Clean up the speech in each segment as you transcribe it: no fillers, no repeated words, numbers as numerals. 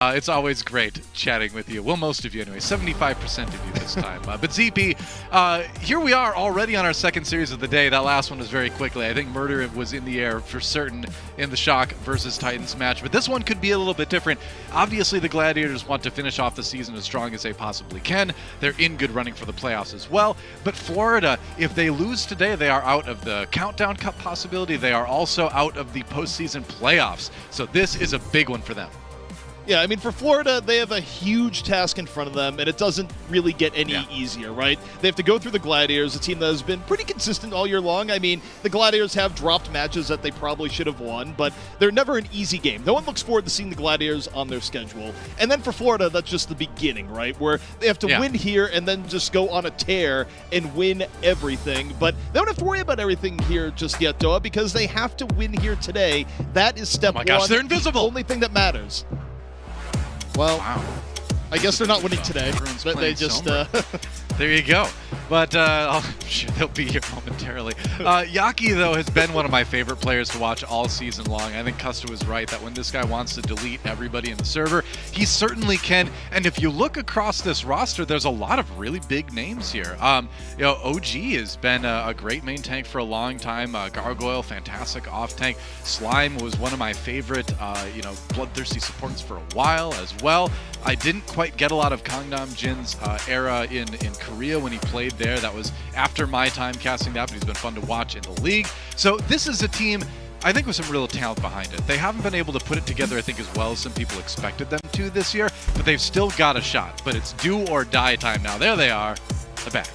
It's always great chatting with you. Well, most of you anyway. 75% of you this time. But ZP, here we are already on our second series of the day. That last one was very quickly. I think Murder was in the air for certain in the Shock versus Titans match. But this one could be a little bit different. Obviously, the Gladiators want to finish off the season as strong as they possibly can. They're in good running for the playoffs as well. But Florida, if they lose today, they are out of the Countdown Cup possibility. They are also out of the postseason playoffs. So this is a big one for them. Yeah, I mean, for Florida, they have a huge task in front of them, and it doesn't really get any easier, right? They have to go through the Gladiators, a team that has been pretty consistent all year long. I mean, the Gladiators have dropped matches that they probably should have won, but they're never an easy game. No one looks forward to seeing the Gladiators on their schedule. And then for Florida, that's just the beginning, right? Where they have to win here and then just go on a tear and win everything. But they don't have to worry about everything here just yet, Doa, because they have to win here today. That is step one. Oh my gosh, they're invisible! The only thing that matters. Well, I guess they're not winning today, but they just... There you go. But I'm sure they'll be here momentarily. Yaki, though, has been one of my favorite players to watch all season long. I think Custer was right that when this guy wants to delete everybody in the server, he certainly can. And if you look across this roster, there's a lot of really big names here. You know, OG has been a great main tank for a long time. Gargoyle, fantastic off tank. Slime was one of my favorite, you know, bloodthirsty supports for a while as well. I didn't quite get a lot of Gangnam Jin's era in Korea when he played there. That was after my time casting that, but he's been fun to watch in the league. So this is a team, I think, with some real talent behind it. They haven't been able to put it together, I think, as well as some people expected them to this year, but they've still got a shot. But it's do or die time now. There they are, the back.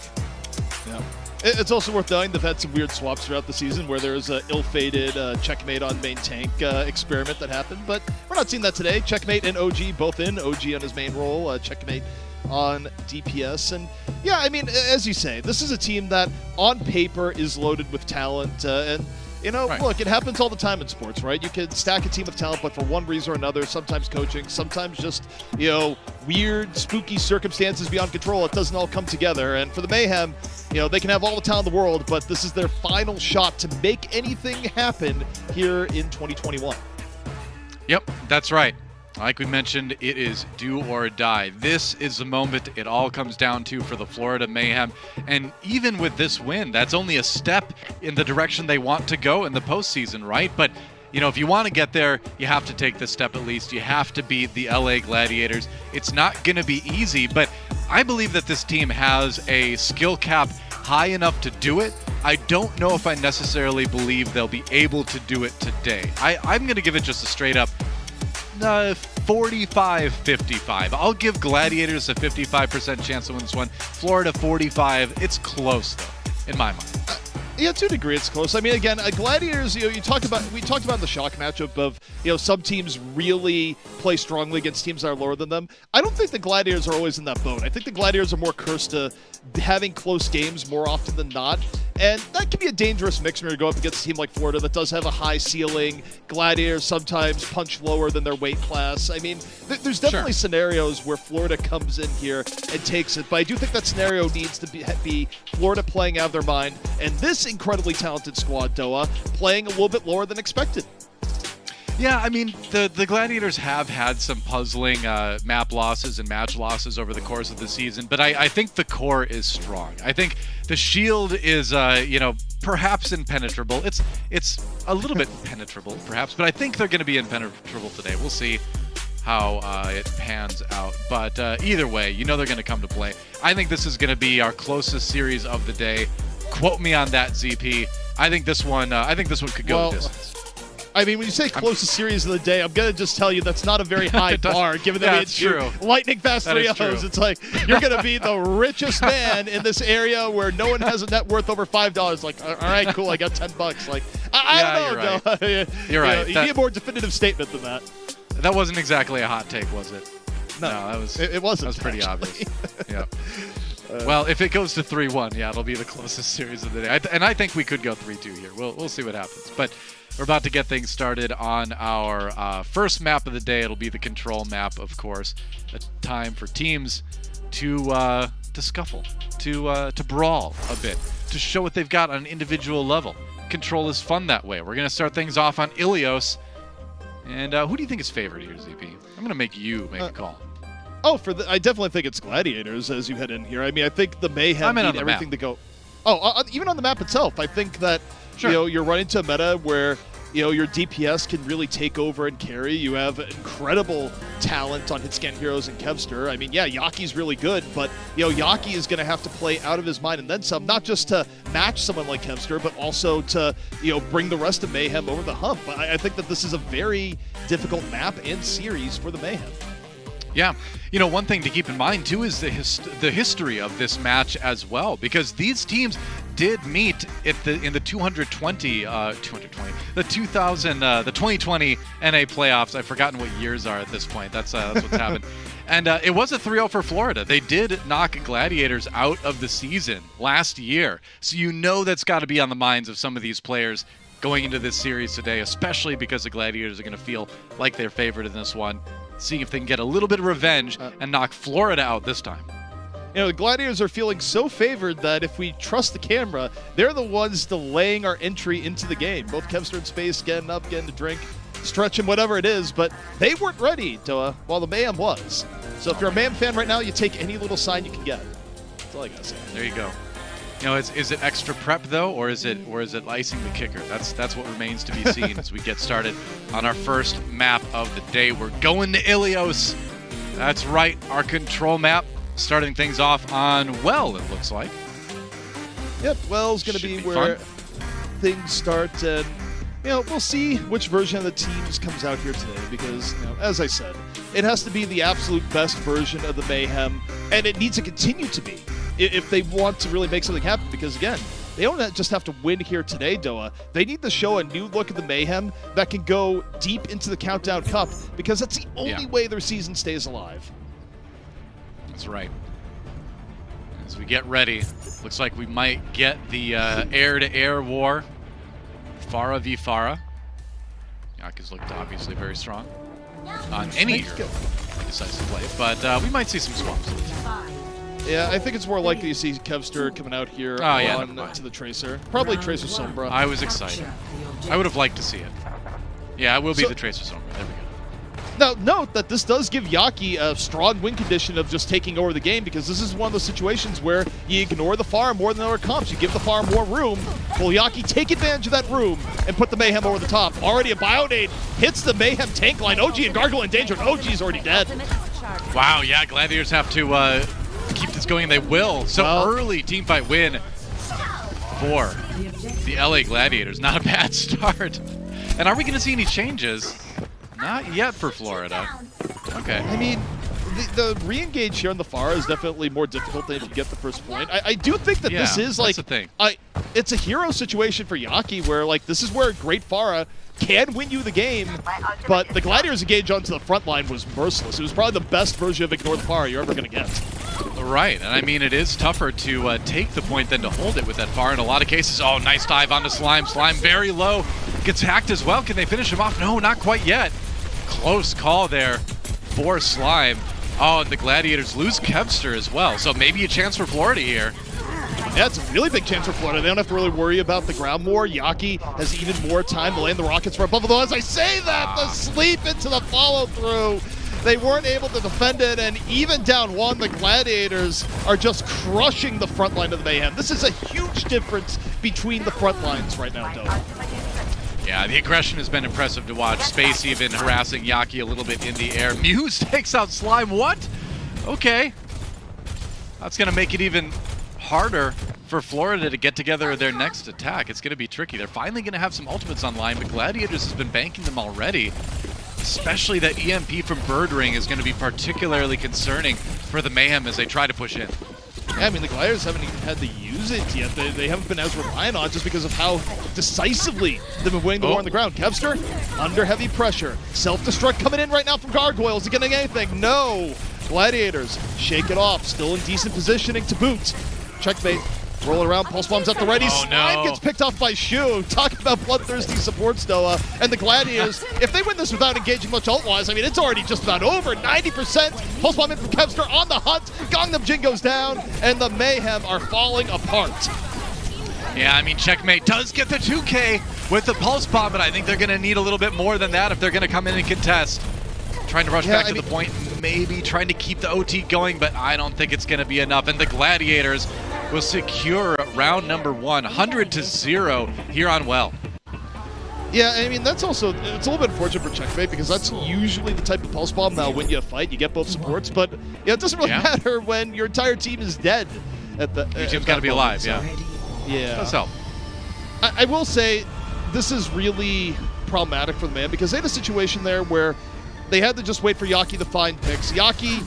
Yeah. It's also worth noting they've had some weird swaps throughout the season where there's an ill-fated checkmate on main tank experiment that happened, but we're not seeing that today. Checkmate and OG both in. OG on his main role, checkmate on DPS. And yeah, I mean, as you say, this is a team that on paper is loaded with talent, and you know, look, it happens all the time in sports, right? You can stack a team of talent, but for one reason or another, sometimes coaching, sometimes just, you know, weird, spooky circumstances beyond control, it doesn't all come together. And for the Mayhem, you know, they can have all the talent in the world, but this is their final shot to make anything happen here in 2021. Yep, that's right. Like we mentioned, it is do or die. This is the moment it all comes down to for the Florida Mayhem. And even with this win, that's only a step in the direction they want to go in the postseason, right? But, you know, if you want to get there, you have to take this step at least. You have to beat the LA Gladiators. It's not going to be easy, but I believe that this team has a skill cap high enough to do it. I don't know if I necessarily believe they'll be able to do it today. I'm going to give it just a straight up 45-55. I'll give Gladiators a 55% chance to win this one. Florida 45. It's close though, in my mind. Yeah, to a degree, it's close. I mean, again, Gladiators. You know, we talked about the shock matchup of, you know, some teams really play strongly against teams that are lower than them. I don't think the Gladiators are always in that boat. I think the Gladiators are more cursed to having close games more often than not. And that can be a dangerous mix when you go up against a team like Florida that does have a high ceiling. Gladiators sometimes punch lower than their weight class. I mean, there's definitely scenarios where Florida comes in here and takes it. But I do think that scenario needs to be Florida playing out of their mind. And this incredibly talented squad, Doa, playing a little bit lower than expected. Yeah, I mean, the Gladiators have had some puzzling map losses and match losses over the course of the season, but I think the core is strong. I think the shield is, you know, perhaps impenetrable. It's a little bit penetrable, perhaps, but I think they're going to be impenetrable today. We'll see how it pans out. But either way, you know they're going to come to play. I think this is going to be our closest series of the day. Quote me on that, ZP. I think this one could go the distance. I mean, when you say closest series of the day, I'm going to just tell you that's not a very high bar, given that it's true. Lightning Fast 3-0s. It's like, you're going to be the richest man in this area where no one has a net worth over $5. Like, all right, cool, I got $10. Like, I don't know. You're right. You need a more definitive statement than that. That wasn't exactly a hot take, was it? No, that was. It wasn't. That was pretty obvious. Yeah. Well, if it goes to 3-1, yeah, it'll be the closest series of the day. And I think we could go 3-2 here. We'll see what happens. But we're about to get things started on our first map of the day. It'll be the control map, of course. A time for teams to scuffle, to brawl a bit, to show what they've got on an individual level. Control is fun that way. We're going to start things off on Ilios. And who do you think is favored here, ZP? I'm going to make you make a call. Oh, I definitely think it's Gladiators as you head in here. I mean, I think the Mayhem need everything to go. Oh, even on the map itself, I think that you're running to a meta where your DPS can really take over and carry. You have incredible talent on hitscan heroes and Kevster. I mean, yeah, Yaki's really good, but Yaki is going to have to play out of his mind and then some, not just to match someone like Kevster, but also to bring the rest of Mayhem over the hump. I think that this is a very difficult map and series for the Mayhem. Yeah, one thing to keep in mind too is the history of this match as well, because these teams did meet in the 2020 NA playoffs. I've forgotten what years are at this point. That's what's happened. And it was a 3-0 for Florida. They did knock Gladiators out of the season last year. So that's got to be on the minds of some of these players going into this series today, especially because the Gladiators are going to feel like they're favored in this one. Seeing if they can get a little bit of revenge and knock Florida out this time. The Gladiators are feeling so favored that if we trust the camera, they're the ones delaying our entry into the game. Both Kevster and Space getting up, getting a drink, stretching, whatever it is, but they weren't ready, Doa, while the Mayhem was. So if you're a Mayhem fan right now, you take any little sign you can get. That's all I gotta say. There you go. Is it extra prep though, or is it icing the kicker? That's what remains to be seen as we get started on our first map of the day. We're going to Ilios. That's right, our control map. Starting things off on Well, it looks like. Yep, Well's going to be where things start, and we'll see which version of the teams comes out here today. Because as I said, it has to be the absolute best version of the Mayhem, and it needs to continue to be if they want to really make something happen, because again, they don't just have to win here today, Doa. They need to show a new look at the Mayhem that can go deep into the Countdown Cup, because that's the only way their season stays alive. That's right. As we get ready, looks like we might get the air-to-air war. Pharah v Pharah. Yaki's looked obviously very strong on any hero he decides to play, but we might see some swaps. Yeah, I think it's more likely to see Kevster coming out here to the Tracer. Probably Tracer Sombra. I was excited. I would have liked to see it. Yeah, it will be the Tracer Sombra. There we go. Now, note that this does give Yaki a strong win condition of just taking over the game, because this is one of those situations where you ignore the farm more than other comps. You give the farm more room. Will Yaki take advantage of that room and put the Mayhem over the top? Already a Bionade hits the Mayhem tank line. OG and Gargoyle in danger, and OG's already dead. Wow, yeah, Gladiators have to keep this going, and they will. So early teamfight win for the LA Gladiators. Not a bad start. And are we going to see any changes? Not yet for Florida. Okay. I mean, the re-engage here on the Pharah is definitely more difficult than if you get the first point. I do think that this is like the thing. It's a hero situation for Yaki, where this is where a great Pharah can win you the game, but the Gladiators engage onto the front line was merciless. It was probably the best version of Ignore the Pharah you're ever going to get. Right, and I mean, it is tougher to take the point than to hold it with that Pharah in a lot of cases. Oh, nice dive onto Slime. Slime very low. Gets hacked as well. Can they finish him off? No, not quite yet. Close call there for Slime. Oh, and the Gladiators lose Kevster as well, so maybe a chance for Florida here. Yeah, it's a really big chance for Florida. They don't have to really worry about the ground more. Yaki has even more time to land the rockets for above. Although, as I say that, the sleep into the follow-through. They weren't able to defend it, and even down one, the Gladiators are just crushing the front line of the Mayhem. This is a huge difference between the front lines right now, Doe. Yeah, the aggression has been impressive to watch. Space even harassing Yaki a little bit in the air. Muse takes out Slime. What? Okay. That's going to make it even harder for Florida to get together their next attack. It's going to be tricky. They're finally going to have some ultimates online, but Gladiators has been banking them already. Especially that EMP from Birdring is going to be particularly concerning for the Mayhem as they try to push in. Yeah, I mean, the Gladiators haven't even had to use it yet. They haven't been as reliant on it just because of how decisively they've been winning the war on the ground. Kevster, under heavy pressure. Self-destruct coming in right now from Gargoyle. Is he getting anything? No! Gladiators shake it off. Still in decent positioning to boot. Checkmate. Rolling around, pulse bombs at the ready. Slime gets picked off by Shu. Talk about bloodthirsty supports, Doa. And the Gladiators, if they win this without engaging much Outlaws, I mean, it's already just about over. 90%. Pulse bomb in from Kevster on the hunt. Gangnam Jin goes down, and the Mayhem are falling apart. Yeah, I mean, Checkmate does get the 2K with the pulse bomb, but I think they're going to need a little bit more than that if they're going to come in and contest. Trying to rush back to the point, maybe trying to keep the OT going, but I don't think it's going to be enough. And the Gladiators will secure round number 1, 100-0 here on Well. Yeah, I mean, that's also, it's a little bit unfortunate for Checkmate because that's usually the type of pulse bomb that'll win you a fight. You get both supports, but yeah, it doesn't really matter when your entire team is dead. Your team's got to be alive, yeah. That's help. I will say, this is really problematic for the man because they had a situation there where they had to just wait for Yaki to find picks. Yaki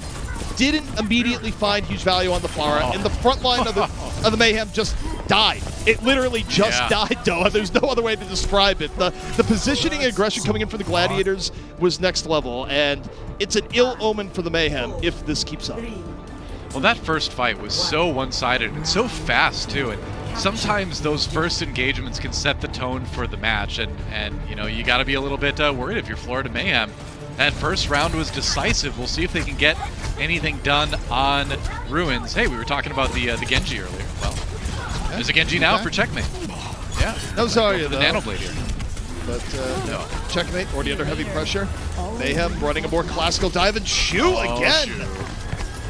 didn't immediately find huge value on the Pharah, and the front line of the Mayhem just died. It literally just died, Doa. There's no other way to describe it. The positioning and aggression coming in for the Gladiators was next level, and it's an ill omen for the Mayhem if this keeps up. Well, that first fight was so one-sided and so fast, too, and sometimes those first engagements can set the tone for the match, and you know, you got to be a little bit worried if you're Florida Mayhem. That first round was decisive. We'll see if they can get anything done on Ruins. Hey, we were talking about the Genji earlier. Well, there's a Genji now for Checkmate. Yeah. No, sorry, the Nanoblade here. But no. Checkmate already under heavy pressure. Mayhem running a more classical dive and Shu again.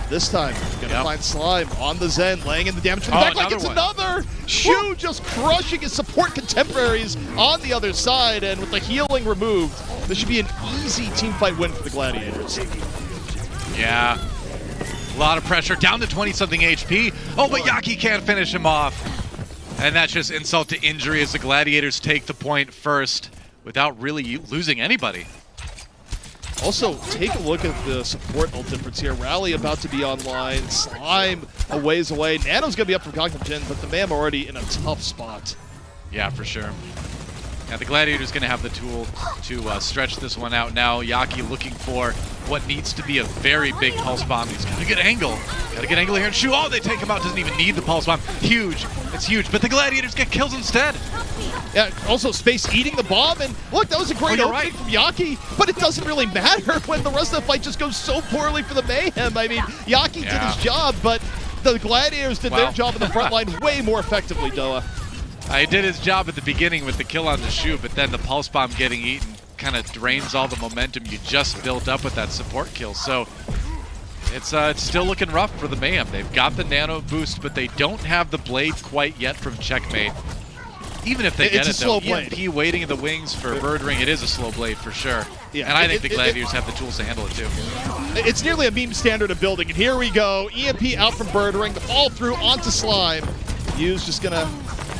This time, gonna find Slime on the Zen, laying in the damage from the back like it's another. Shu just crushing his support contemporaries on the other side, and with the healing removed, this should be an easy team fight win for the Gladiators. Yeah. A lot of pressure, down to 20-something HP. Oh, but Yaki can't finish him off. And that's just insult to injury as the Gladiators take the point first without really losing anybody. Also, take a look at the support ult difference here. Rally about to be online. Slime a ways away. Nano's going to be up for Gangnam Jin, but the Mayhem already in a tough spot. Yeah, for sure. Yeah, the Gladiator's going to have the tool to stretch this one out now. Yaki looking for what needs to be a very big pulse bomb. He's got a good angle. Got a good angle here and Shu. Oh, they take him out. Doesn't even need the pulse bomb. Huge. It's huge. But the Gladiators get kills instead. Yeah, also Space eating the bomb. And look, that was a great opening from Yaki. But it doesn't really matter when the rest of the fight just goes so poorly for the Mayhem. I mean, Yaki did his job, but the Gladiators did their job in the front line way more effectively, Doa. I did his job at the beginning with the kill on the Shu, but then the pulse bomb getting eaten kind of drains all the momentum you just built up with that support kill. So it's still looking rough for the Mayhem. They've got the nano boost, but they don't have the blade quite yet from Checkmate. Even if they get it, though, EMP waiting in the wings for Birdring, it is a slow blade for sure. Yeah, and I think the Gladiators have the tools to handle it too. It's nearly a meme standard of building, and here we go. EMP out from Birdring, the fall through onto Slime. Yu's just gonna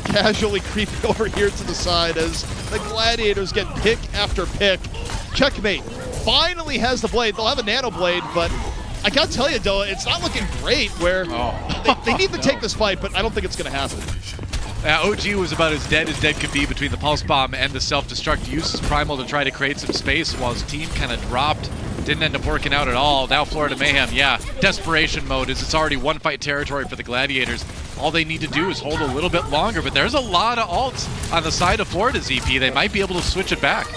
casually creep over here to the side as the Gladiators get pick after pick. Checkmate finally has the blade. They'll have a nano blade, but I gotta tell you, Doa, it's not looking great where they need to take this fight, but I don't think it's gonna happen. OG was about as dead could be between the Pulse Bomb and the self-destruct. Uses Primal to try to create some space while his team kind of dropped. Didn't end up working out at all. Now Florida Mayhem, desperation mode as it's already one fight territory for the Gladiators. All they need to do is hold a little bit longer, but there's a lot of ults on the side of Florida's EP. They might be able to switch it back.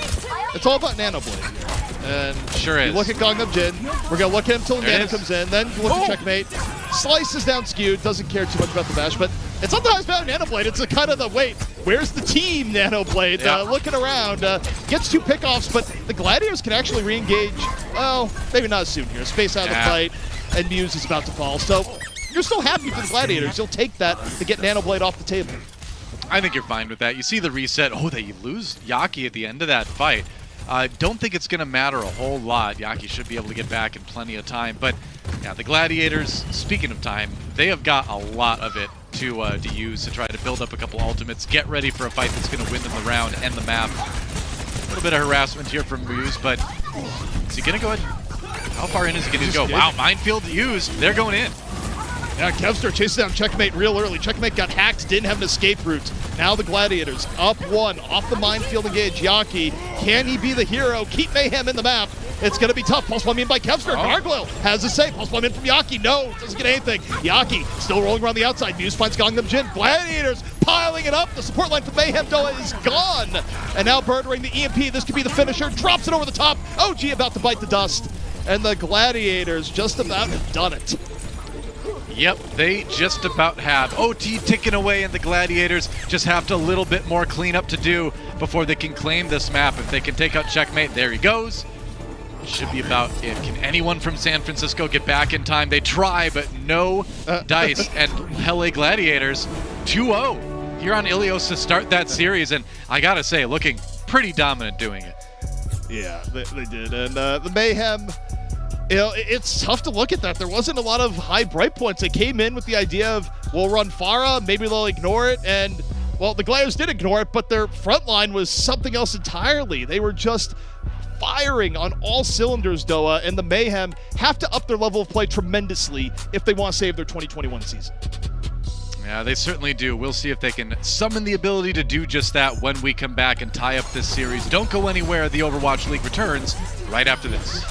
It's all about Nano Blade. And sure is. You look at Gangnam Jin. We're going to look at him until Nano comes in. Then you look at Checkmate. Slices down skewed. Doesn't care too much about the bash, but it's not the highest value Nano Blade. It's a kind of the, wait, where's the team Nano Blade? Looking around. Gets 2 pickoffs, but the Gladiators can actually re-engage. Well, maybe not soon here. Space out of the fight, and Muse is about to fall. So you're still happy for the Gladiators. You'll take that to get Nano Blade off the table. I think you're fine with that. You see the reset. Oh, they lose Yaki at the end of that fight. I don't think it's going to matter a whole lot. Yaki should be able to get back in plenty of time. But yeah, the Gladiators, speaking of time, they have got a lot of it to use to try to build up a couple ultimates, get ready for a fight that's going to win them the round and the map. A little bit of harassment here from Muse, but is he going to go ahead? How far in is he going to go? Wow, minefield used. They're going in. Yeah, Kevster chases down Checkmate real early. Checkmate got hacked, didn't have an escape route. Now the Gladiators up 1 off the minefield engage. Yaki, can he be the hero? Keep Mayhem in the map. It's going to be tough. Pulse bomb in by Kevster. Gargoyle has a save. Pulse bomb in from Yaki. No, doesn't get anything. Yaki still rolling around the outside. Muse finds Gangnam Jin. Gladiators piling it up. The support line for Mayhem Doa is gone. And now Birdring the EMP. This could be the finisher. Drops it over the top. OG about to bite the dust. And the Gladiators just about have done it. Yep, they just about have. OT ticking away, and the Gladiators just have a little bit more cleanup to do before they can claim this map. If they can take out Checkmate, there he goes. Should be about it. Can anyone from San Francisco get back in time? They try, but no dice. And LA Gladiators 2-0 here on Ilios to start that series. And I gotta say, looking pretty dominant doing it. Yeah, they did. And the Mayhem, you know, it's tough to look at that. There wasn't a lot of high bright points. They came in with the idea of, we'll run Pharah, maybe they'll ignore it. And, well, the Gladiators did ignore it, but their front line was something else entirely. They were just firing on all cylinders, Doa, and the Mayhem have to up their level of play tremendously if they want to save their 2021 season. Yeah, they certainly do. We'll see if they can summon the ability to do just that when we come back and tie up this series. Don't go anywhere. The Overwatch League returns right after this.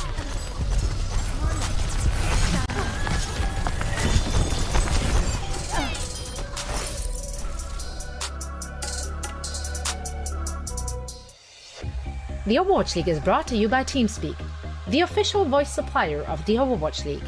The Overwatch League is brought to you by TeamSpeak, the official voice supplier of the Overwatch League.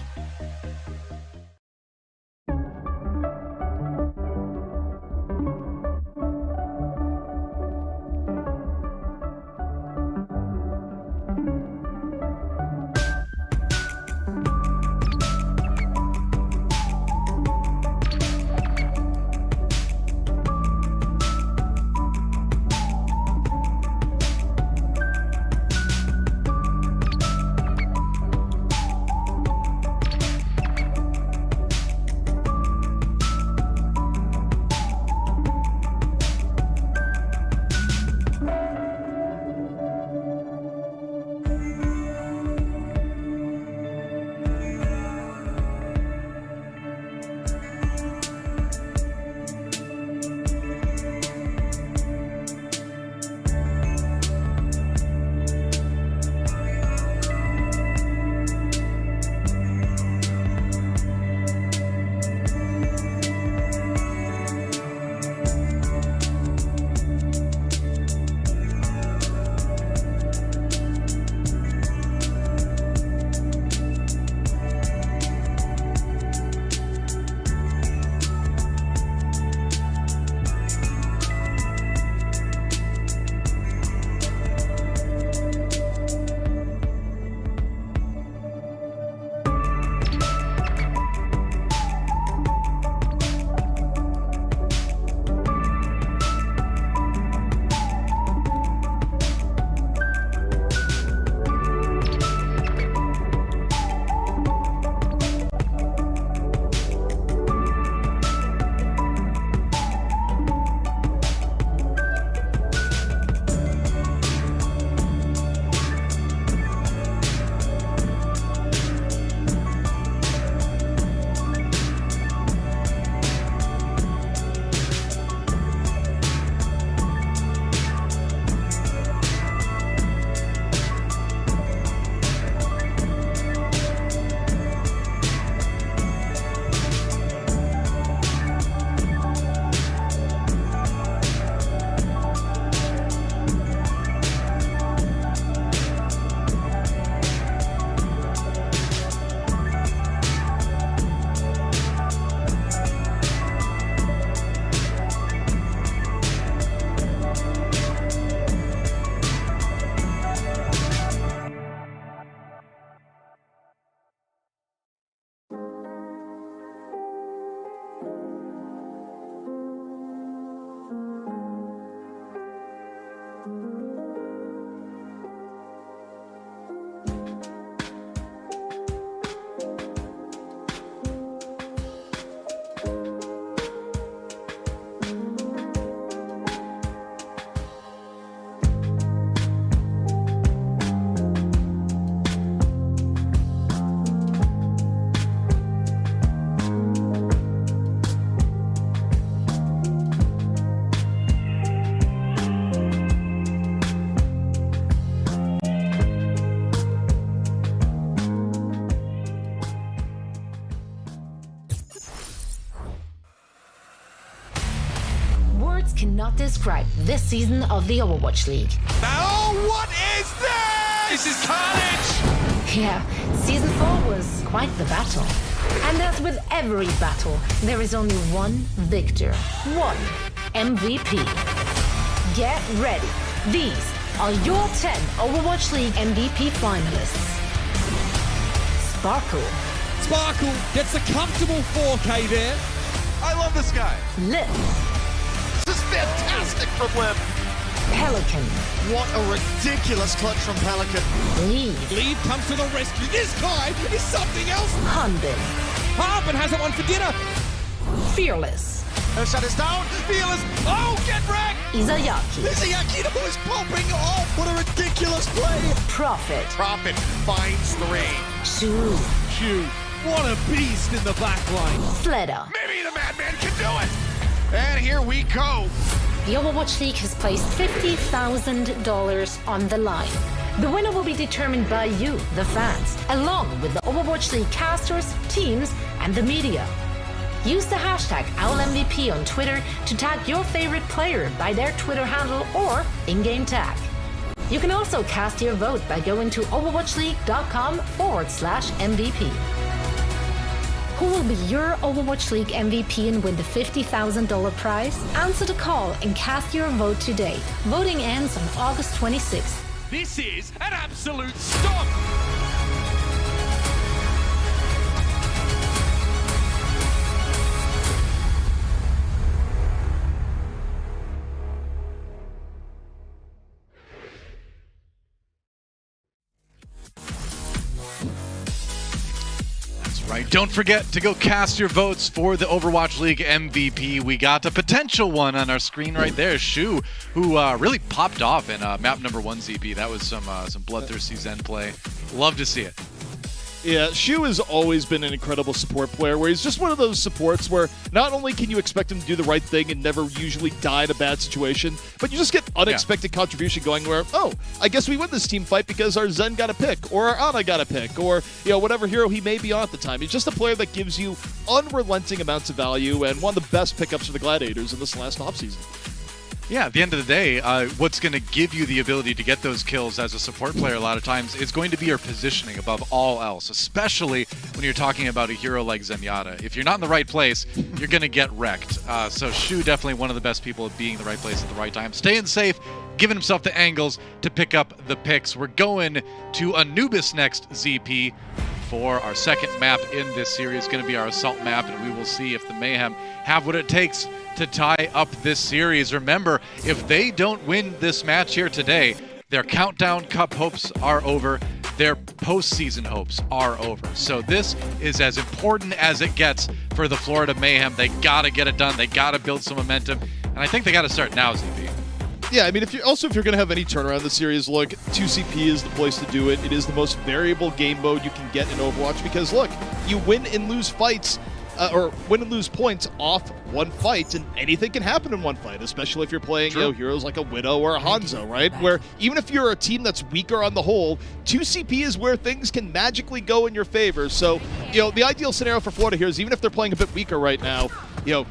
Cannot describe this season of the Overwatch League. Now, what is this? This is carnage! Yeah, Season 4 was quite the battle. And as with every battle, there is only one victor, one MVP. Get ready. These are your 10 Overwatch League MVP finalists. Sparkle. Sparkle gets a comfortable 4K there. I love this guy. Lip. This is fantastic from Lip. Pelican. What a ridiculous clutch from Pelican. Lead. Lead comes to the rescue. This guy is something else. Harbin. Harbin has one for dinner. Fearless. No shot is down. Fearless. Oh, get wrecked. Izayaki. Izayaki is popping off. What a ridiculous play. Prophet. Prophet finds 3. Shu. Shoot. What a beast in the back line. Sledda. Maybe the madman can do it. And here we go. The Overwatch League has placed $50,000 on the line. The winner will be determined by you, the fans, along with the Overwatch League casters, teams, and the media. Use the hashtag OwlMVP on Twitter to tag your favorite player by their Twitter handle or in-game tag. You can also cast your vote by going to overwatchleague.com/MVP. Who will be your Overwatch League MVP and win the $50,000 prize? Answer the call and cast your vote today. Voting ends on August 26th. This is an absolute stomp. Right. Don't forget to go cast your votes for the Overwatch League MVP. We got a potential one on our screen right there, Shu, who really popped off in map number 1 ZP. That was some bloodthirsty Zen play. Love to see it. Yeah, Shu has always been an incredible support player where he's just one of those supports where not only can you expect him to do the right thing and never usually die in a bad situation, but you just get unexpected contribution going where, oh, I guess we win this team fight because our Zen got a pick, or our Ana got a pick, or whatever hero he may be on at the time. He's just a player that gives you unrelenting amounts of value and one of the best pickups for the Gladiators in this last offseason. Yeah, at the end of the day, what's going to give you the ability to get those kills as a support player a lot of times is going to be your positioning above all else, especially when you're talking about a hero like Zenyatta. If you're not in the right place, you're going to get wrecked. So Shu definitely one of the best people at being in the right place at the right time. Staying safe, giving himself the angles to pick up the picks. We're going to Anubis next, ZP. For our second map in this series, going to be our assault map, and we will see if the Mayhem have what it takes to tie up this series. Remember, if they don't win this match here today, their Countdown Cup hopes are over, their postseason hopes are over. So this is as important as it gets for the Florida Mayhem. They got to get it done. They got to build some momentum, and I think they got to start now, ZP. Yeah, I mean, if you're going to have any turnaround in the series, look, 2CP is the place to do it. It is the most variable game mode you can get in Overwatch because, look, you win and lose fights, or win and lose points off one fight, and anything can happen in one fight, especially if you're playing heroes like a Widow or a Hangzhou, right? Where even if you're a team that's weaker on the whole, 2CP is where things can magically go in your favor. So, the ideal scenario for Florida here is even if they're playing a bit weaker right now,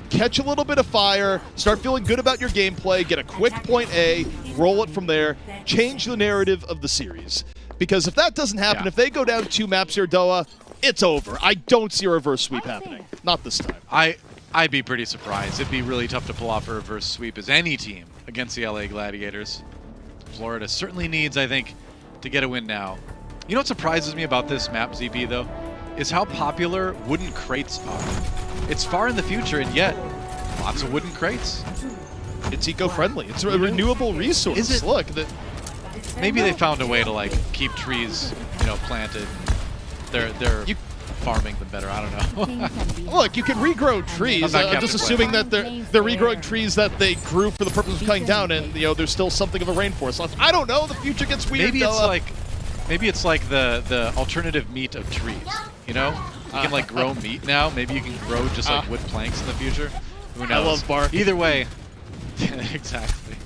catch a little bit of fire, start feeling good about your gameplay, get a quick point A, roll it from there, change the narrative of the series. Because if that doesn't happen, if they go down 2 maps here, Doa, it's over. I don't see a reverse sweep happening. Not this time. I'd be pretty surprised. It'd be really tough to pull off a reverse sweep as any team against the LA Gladiators. Florida certainly needs, I think, to get a win now. You know what surprises me about this map, ZP, though, is how popular wooden crates are. It's far in the future, and yet lots of wooden crates. It's eco-friendly. It's a renewable resource. Is it? Look, maybe they found a way to keep trees, planted. They're farming them better. I don't know. Look, you can regrow trees. I'm just assuming that they're regrowing trees that they grew for the purpose of cutting down, and there's still something of a rainforest left. I don't know. The future gets weird. Maybe it's like the alternative meat of trees. You can grow meat now. Maybe you can grow just wood planks in the future. Who knows? I love bark. Either way, exactly.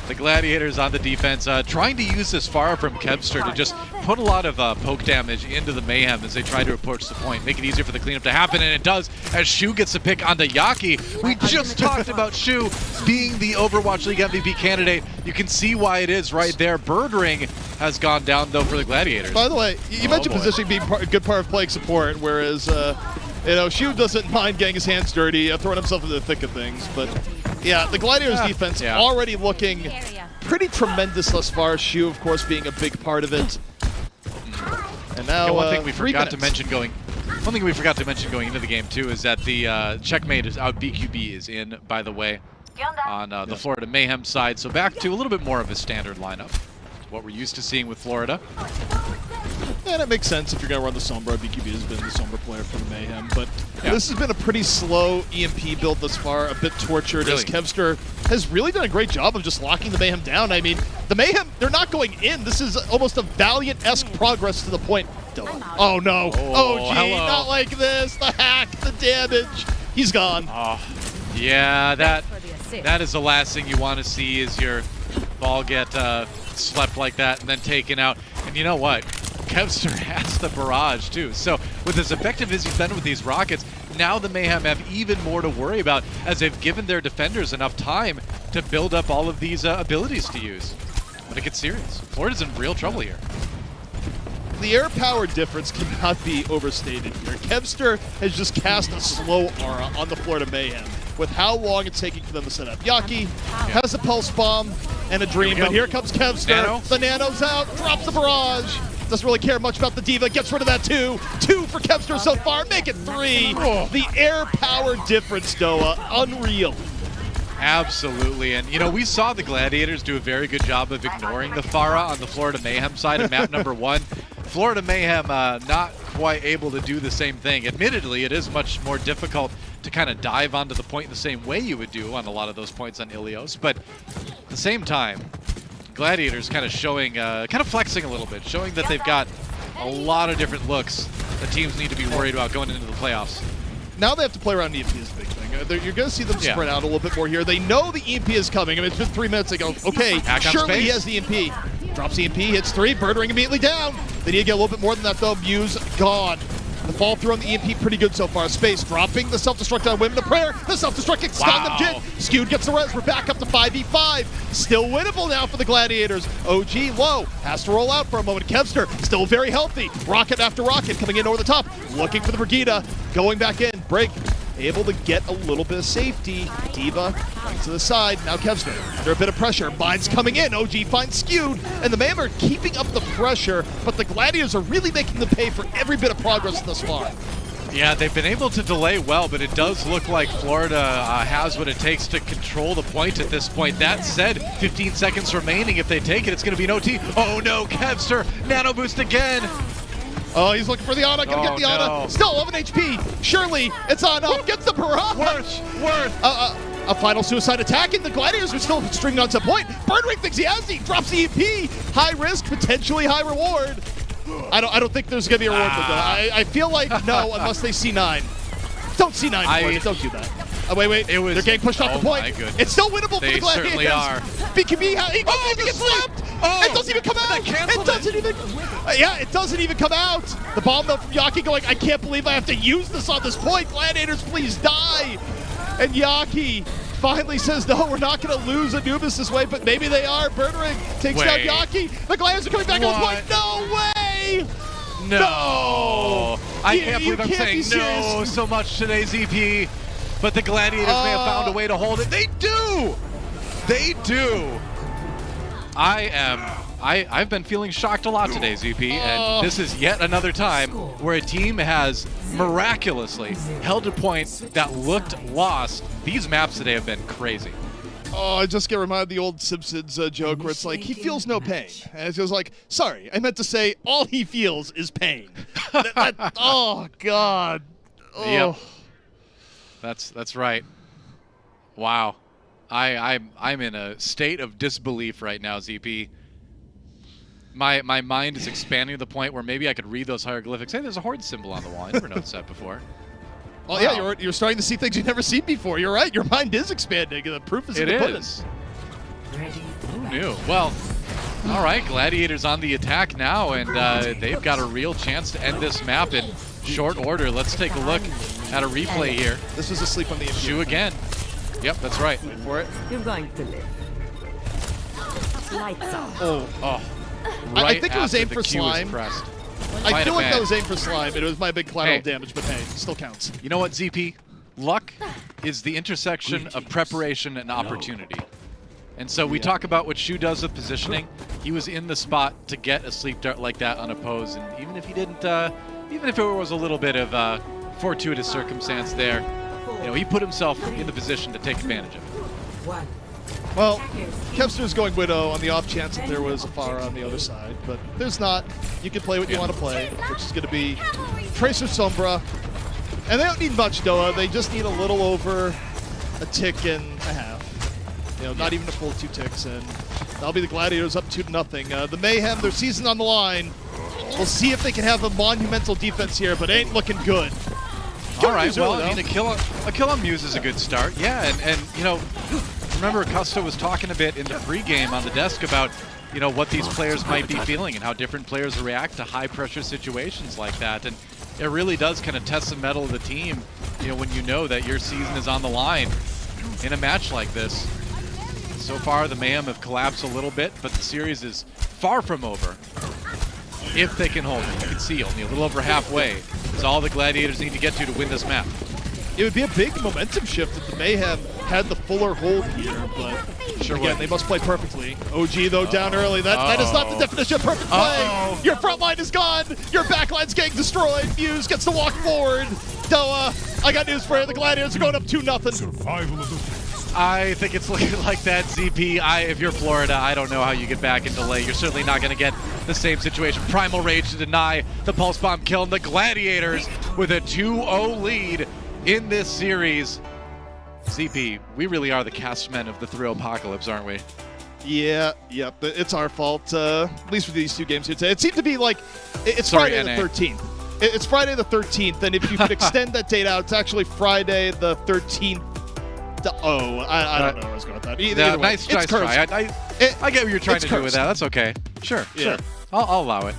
The Gladiators on the defense, trying to use this Pharah from Kevster to just put a lot of poke damage into the Mayhem as they try to approach the point, make it easier for the cleanup to happen, and it does as Shu gets a pick onto Yaki. We just talked about Shu being the Overwatch League MVP candidate. You can see why it is right there. Bird Ring has gone down, though, for the Gladiators. By the way, you mentioned positioning being a good part of playing support, whereas, Shu doesn't mind getting his hands dirty, throwing himself into the thick of things, but... Yeah, the Gladiators defense already looking pretty tremendous thus far. Shu, of course, being a big part of it. And now, one thing we forgot to mention going into the game too is that the checkmate is out. BQB is in, by the way, on the Florida Mayhem side. So back to a little bit more of a standard lineup, what we're used to seeing with Florida. And it makes sense if you're going to run the Sombra. BQB has been the Sombra player for the Mayhem. But this has been a pretty slow EMP build thus far, a bit tortured, as Kevster has really done a great job of just locking the Mayhem down. I mean, the Mayhem, they're not going in. This is almost a Valiant-esque progress to the point. Oh, no. Oh, gee, not like this. The hack, the damage. He's gone. Oh, yeah, that is the last thing you want to see is your ball get slept like that and then taken out. And you know what? Kevster has the barrage too. So with as effective as he's been with these rockets, now the Mayhem have even more to worry about as they've given their defenders enough time to build up all of these abilities to use. But it gets serious. Florida's in real trouble here. The air power difference cannot be overstated here. Kevster has just cast a slow aura on the Florida Mayhem with how long it's taking for them to set up. Yaki has a pulse bomb and a dream, but here comes Kevster. The Nano's out, drops the barrage. Doesn't really care much about the Diva, gets rid of that too. 2 for Kevster so far, make it 3. The air power difference, Doa, unreal. Absolutely, and you know, we saw the Gladiators do a very good job of ignoring the Pharah on the Florida Mayhem side of map number 1. Florida Mayhem not quite able to do the same thing. Admittedly, it is much more difficult to kind of dive onto the point the same way you would do on a lot of those points on Ilios, but at the same time, Gladiators kind of showing, kind of flexing a little bit, showing that they've got a lot of different looks that teams need to be worried about going into the playoffs. Now they have to play around EMP is a big thing. You're going to see them spread out a little bit more here. They know the EMP is coming. I mean, it's been 3 minutes. They go, okay, surely he has the EMP. Drops EMP, hits 3, Bird Ring immediately down. They need to get a little bit more than that, though. Muse gone. The fall through on the EMP pretty good so far. Space dropping the self-destruct on Women to Prayer. The self-destruct gets stunned them. Jit. Skewed gets the res. We're back up to 5v5. Still winnable now for the Gladiators. OG low. Has to roll out for a moment. Kevster still very healthy. Rocket after rocket coming in over the top. Looking for the Brigida. Going back in. Break. Able to get a little bit of safety. Diva to the side. Now Kevster under a bit of pressure. Mine's coming in. OG finds Skewed. And the Mayhem are keeping up the pressure, but the Gladiators are really making them pay for every bit of progress thus far. Yeah, they've been able to delay well, but it does look like Florida has what it takes to control the point at this point. That said, 15 seconds remaining. If they take it, it's going to be an OT. Oh no, Kevster, nano boost again. Oh, he's looking for the Ana, gonna get the Ana. Still 11 HP. Surely it's on up. Gets the barrage. Worth. A final suicide attack, and the Gladiators are still stringing on some point. Bird Ring thinks he has the drops the EP. High risk, potentially high reward. I don't think there's gonna be a reward for that. I feel like no, unless they see 9. Don't see 9 don't do that. Oh, wait. They're getting pushed off the point. It's still winnable for the Gladiators. They certainly are. BQB, he doesn't even get slapped. It doesn't even come out. It doesn't even. It doesn't even come out. The bomb though from Yaki going, I can't believe I have to use this on this point. Gladiators, please die. And Yaki finally says, no, we're not going to lose Anubis this way, but maybe they are. Bird Ring takes down Yaki. The Gladiators are coming back on the point. No way. No. I can't believe I'm saying no so much today, ZP. But the Gladiators may have found a way to hold it. They do! They do! I've been feeling shocked a lot today, ZP, and this is yet another time where a team has miraculously held a point that looked lost. These maps today have been crazy. Oh, I just get reminded of the old Simpsons joke where it's like, he feels no pain. And it feels like, sorry, I meant to say all he feels is pain. Oh, God. Oh. Yep. That's right. Wow. I'm in a state of disbelief right now, ZP. My mind is expanding to the point where maybe I could read those hieroglyphics. Hey, there's a horde symbol on the wall. I never noticed that before. Oh, yeah, you're starting to see things you've never seen before. You're right. Your mind is expanding. The proof is in the pudding. Who knew? Well, all right, Gladiators on the attack now, and they've got a real chance to end this map in short order. Let's take a look at a replay here. This was asleep on the infuse. Shu again. Yep, that's right. Wait for it. You're going to live. Lights out. Oh. Right I think it was after aimed the for Q was slime. pressed. I Might feel have like that been. was aimed for slime. It was my big collateral Hey. damage, but hey, still counts. You know what, ZP? Luck is the intersection of preparation and opportunity. And so we talk about what Shu does with positioning. He was in the spot to get a sleep dart like that unopposed, and even if he didn't, even if it was a little bit of fortuitous circumstance there, you know, he put himself in the position to take advantage of it. Well, Kevster's going Widow on the off chance that there was a Pharah on the other side, but there's not. You can play what you want to play, which is going to be Tracer Sombra. And they don't need much, Doa. They just need a little over a tick and a half. You know, not even a full 2 ticks, and that'll be the Gladiators up 2-0. The Mayhem, their season on the line. We'll see if they can have a monumental defense here, but ain't looking good. All right, well, I mean, a kill on Muse is a good start. Yeah, and you know, remember Custo was talking a bit in the pregame on the desk about, you know, what these players might be feeling and how different players react to high-pressure situations like that. And it really does kind of test the mettle of the team, you know, when you know that your season is on the line in a match like this. So far, the Mayhem have collapsed a little bit, but the series is far from over. If they can hold it. You can see only a little over halfway is all the Gladiators need to get to win this map. It would be a big momentum shift if the Mayhem had the fuller hold here, but Sure again, would. they must play perfectly. OG, though, down early. That is not the definition of perfect play. Your front line is gone. Your back line's getting destroyed. Muse gets to walk forward. Doa, I got news for you. The Gladiators are going up 2-0. Survival of the I think it's looking like that, ZP. If you're Florida, I don't know how you get back and delay. You're certainly not going to get the same situation. Primal Rage to deny the Pulse Bomb kill, and the Gladiators with a 2-0 lead in this series. ZP, we really are the castmen of the Thrill Apocalypse, aren't we? Yeah, yep. It's our fault, at least for these 2 games here today. It seemed to be like, it's Sorry, Friday NA. the 13th. It's Friday the 13th, and if you could extend that date out, it's actually Friday the 13th. I don't know where I was going with that. Either way, Nice try. it's cursed. I get what you're trying it's to do with cursed. that. That's okay. Sure. I'll allow it.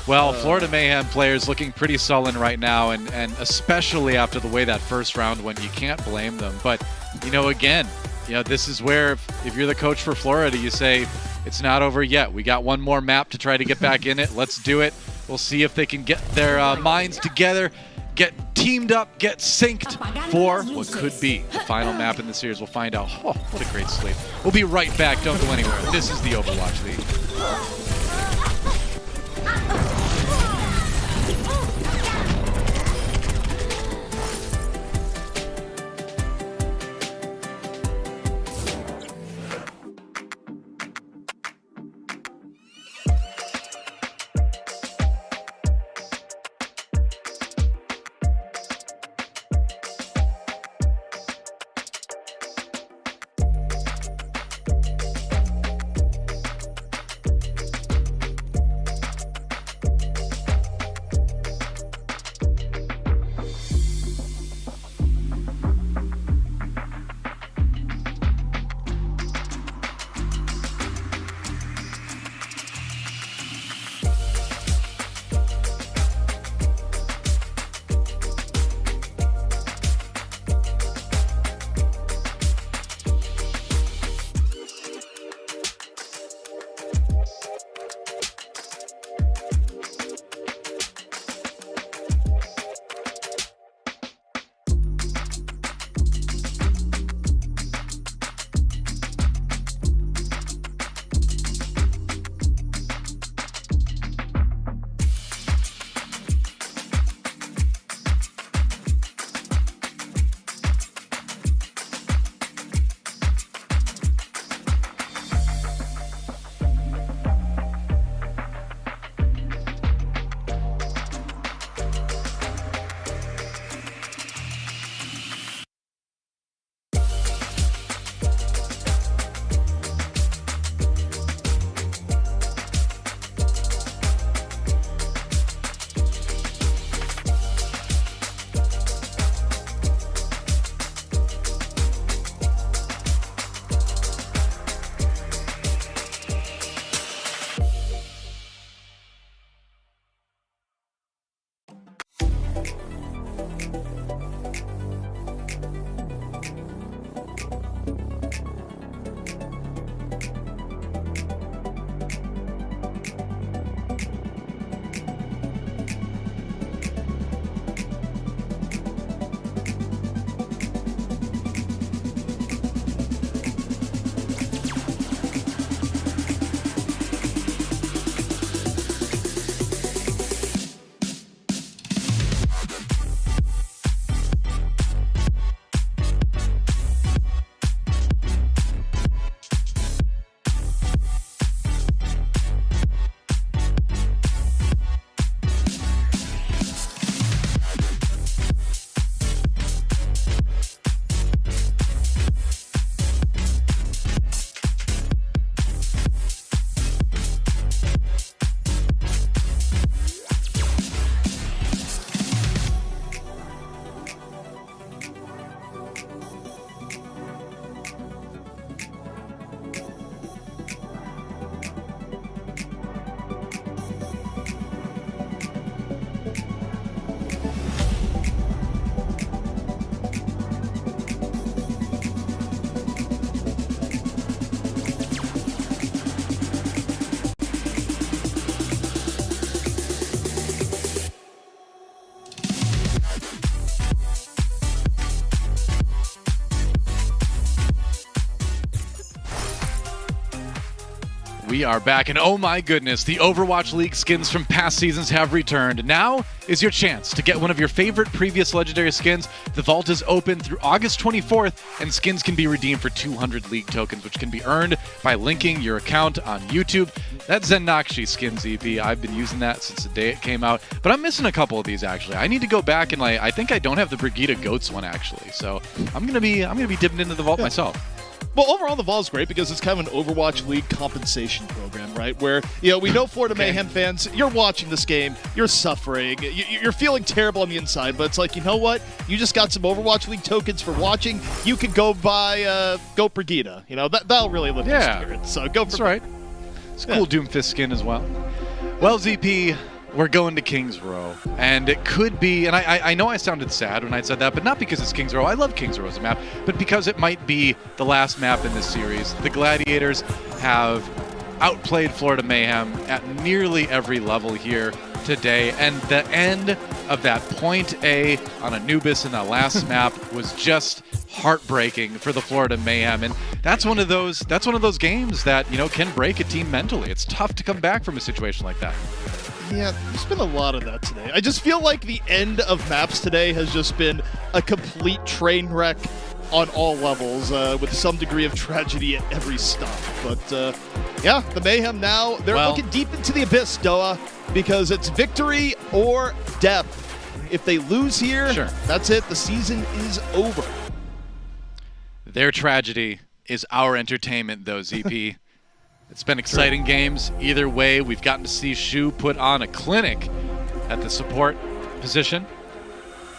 Well, Florida Mayhem players looking pretty sullen right now, and especially after the way that first round went, you can't blame them. But, you know, again, you know, this is where if you're the coach for Florida, you say, it's not over yet. We got one more map to try to get back in it. Let's do it. We'll see if they can get their minds together, get teamed up, get synced for what could be the final map in the series. We'll find out. Oh, what a great sleep. We'll be right back. Don't go anywhere. This is the Overwatch League. We are back, and oh my goodness, the Overwatch League skins from past seasons have returned. Now is your chance to get one of your favorite previous legendary skins. The vault is open through August 24th, and skins can be redeemed for 200 League tokens, which can be earned by linking your account on YouTube. That's Zenakshi skins EP. I've been using that since the day it came out, but I'm missing a couple of these actually. I need to go back and I think I don't have the Brigida Goats one actually, so I'm gonna be dipping into the vault myself. Well, overall, the Vault is great because it's kind of an Overwatch League compensation program, right? Where, we know Florida Mayhem fans, you're watching this game, you're suffering, you're feeling terrible on the inside, but it's like, you know what? You just got some Overwatch League tokens for watching. You can go buy Goat Brigida. That'll really lift your spirit. So go for That's right. It's a cool Doomfist skin as well. Well, ZP, we're going to Kings Row, and it could be, and I know I sounded sad when I said that, but not because it's Kings Row. I love Kings Row as a map, but because it might be the last map in this series. The Gladiators have outplayed Florida Mayhem at nearly every level here today, and the end of that point A on Anubis in that last map was just heartbreaking for the Florida Mayhem, and that's one of those games that can break a team mentally. It's tough to come back from a situation like that. Yeah, there's been a lot of that today. I just feel like the end of maps today has just been a complete train wreck on all levels, with some degree of tragedy at every stop. But the Mayhem now, they're looking deep into the abyss, Doa, because it's victory or death. If they lose here, that's it. The season is over. Their tragedy is our entertainment, though, ZP. It's been exciting games. Either way, we've gotten to see Shu put on a clinic at the support position.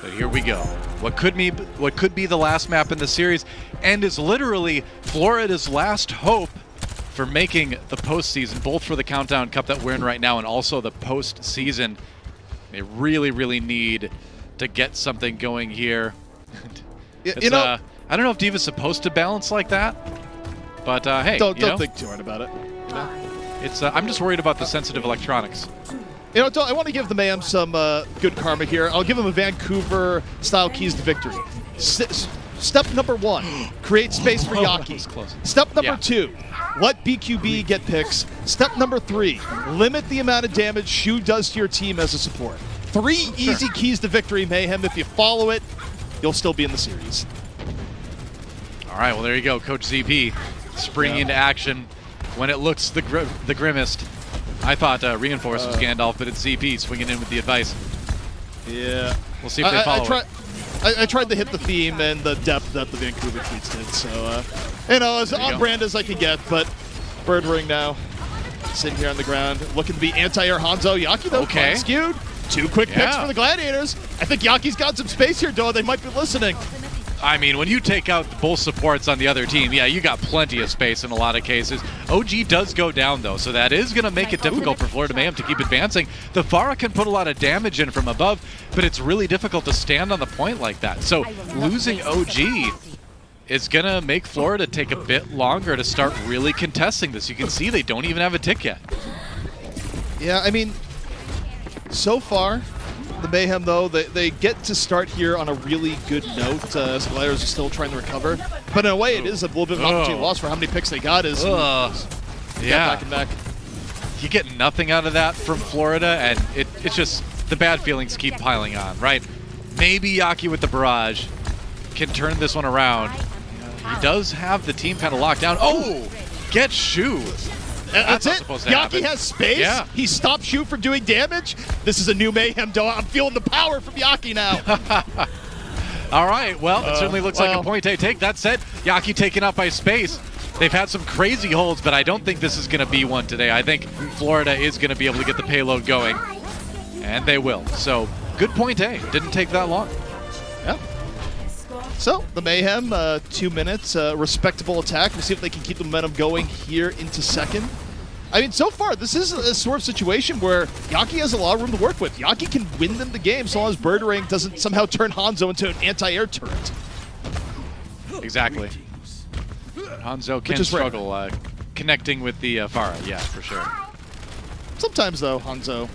But here we go. What could be the last map in the series, and is literally Florida's last hope for making the postseason, both for the Countdown Cup that we're in right now and also the postseason. They really, really need to get something going here. I don't know if Diva's supposed to balance like that. But hey, don't think too hard about it. It's I'm just worried about the sensitive electronics. I want to give the Mayhem some good karma here. I'll give them a Vancouver-style keys to victory. Step number 1, create space for Yaki. Step number 2, let BQB get picks. Step number 3, limit the amount of damage Shu does to your team as a support. 3 easy keys to victory, Mayhem. If you follow it, you'll still be in the series. All right, well, there you go. Coach ZP springing into action when it looks the grimmest. I thought Reinforce was Gandalf, but it's ZP swinging in with the advice. Yeah. We'll see if they follow it. I tried to hit the theme and the depth that the Vancouver tweets did, so, as on brand as I could get, but Bird Ring now, sitting here on the ground, looking to be anti-air Hangzhou. Yaki, though, quite skewed. 2 quick picks for the Gladiators. I think Yaki's got some space here, though. They might be listening. I mean, when you take out both supports on the other team, yeah, you got plenty of space in a lot of cases. OG does go down, though, so that is going to make it difficult for Florida Mayhem to keep advancing. The Pharah can put a lot of damage in from above, but it's really difficult to stand on the point like that. So losing OG is going to make Florida take a bit longer to start really contesting this. You can see they don't even have a tick yet. Yeah, I mean, so far, the Mayhem, though, they get to start here on a really good note as the Gladiators are still trying to recover. But in a way, it is a little bit of an opportunity loss for how many picks they got. Yeah. Back and back. You get nothing out of that from Florida, and it's just the bad feelings keep piling on, right? Maybe Yaki with the barrage can turn this one around. He does have the team kind of locked down. Oh, get Shu. That's it. Yaki has space. Yeah. He stopped Shu from doing damage. This is a new Mayhem, though. I'm feeling the power from Yaki now. All right. Well, it certainly looks like a point they take. That said, Yaki taken up by space. They've had some crazy holds, but I don't think this is going to be one today. I think Florida is going to be able to get the payload going, and they will. So good point A. Didn't take that long. Yeah. So, the Mayhem, 2 minutes, respectable attack. We'll see if they can keep the momentum going here into second. I mean, so far, this is a sort of situation where Yaki has a lot of room to work with. Yaki can win them the game so long as Birdering doesn't somehow turn Hangzhou into an anti-air turret. Exactly. Hangzhou can struggle connecting with the Pharah, yeah, for sure. Sometimes, though, Hangzhou,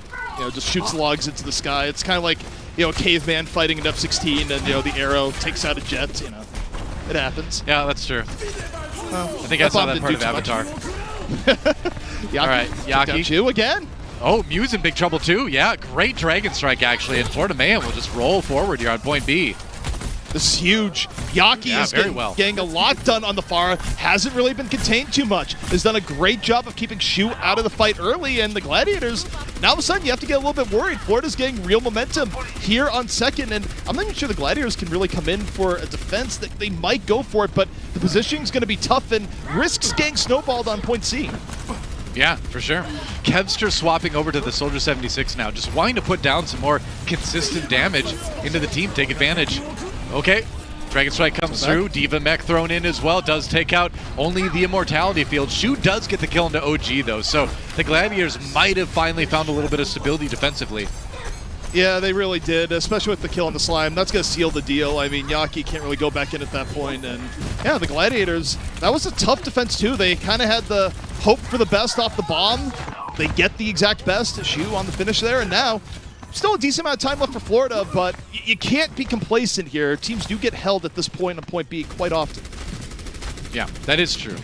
just shoots logs into the sky. It's kind of like, a caveman fighting an F-16 and, the arrow takes out a jet, It happens. Yeah, that's true. Well, I think I saw that part of Avatar. Yaki, all right, Yaki. Shu again. Oh, Mew's in big trouble too. Yeah, great Dragon Strike actually, and Florida Mayhem will just roll forward here on point B. This is huge. Yaki is getting a lot done on the Pharah. Hasn't really been contained too much. Has done a great job of keeping Shu out of the fight early, and the Gladiators, now all of a sudden you have to get a little bit worried. Florida's getting real momentum here on second, and I'm not even sure the Gladiators can really come in for a defense. That they might go for it, but the positioning's going to be tough and risks getting snowballed on point C. Yeah, for sure. Kevster swapping over to the Soldier 76 now, just wanting to put down some more consistent damage into the team, take advantage. Okay, Dragon Strike comes through. Diva Mech thrown in as well. Does take out only the Immortality field. Shu does get the kill into OG, though, so the Gladiators might have finally found a little bit of stability defensively. Yeah, they really did, especially with the kill on the Slime. That's going to seal the deal. I mean, Yaki can't really go back in at that point. And yeah, the Gladiators, that was a tough defense, too. They kind of had the hope for the best off the bomb. They get the exact best. Shu on the finish there, and now still a decent amount of time left for Florida, but you can't be complacent here. Teams do get held at this point on point B quite often. Yeah, that is true.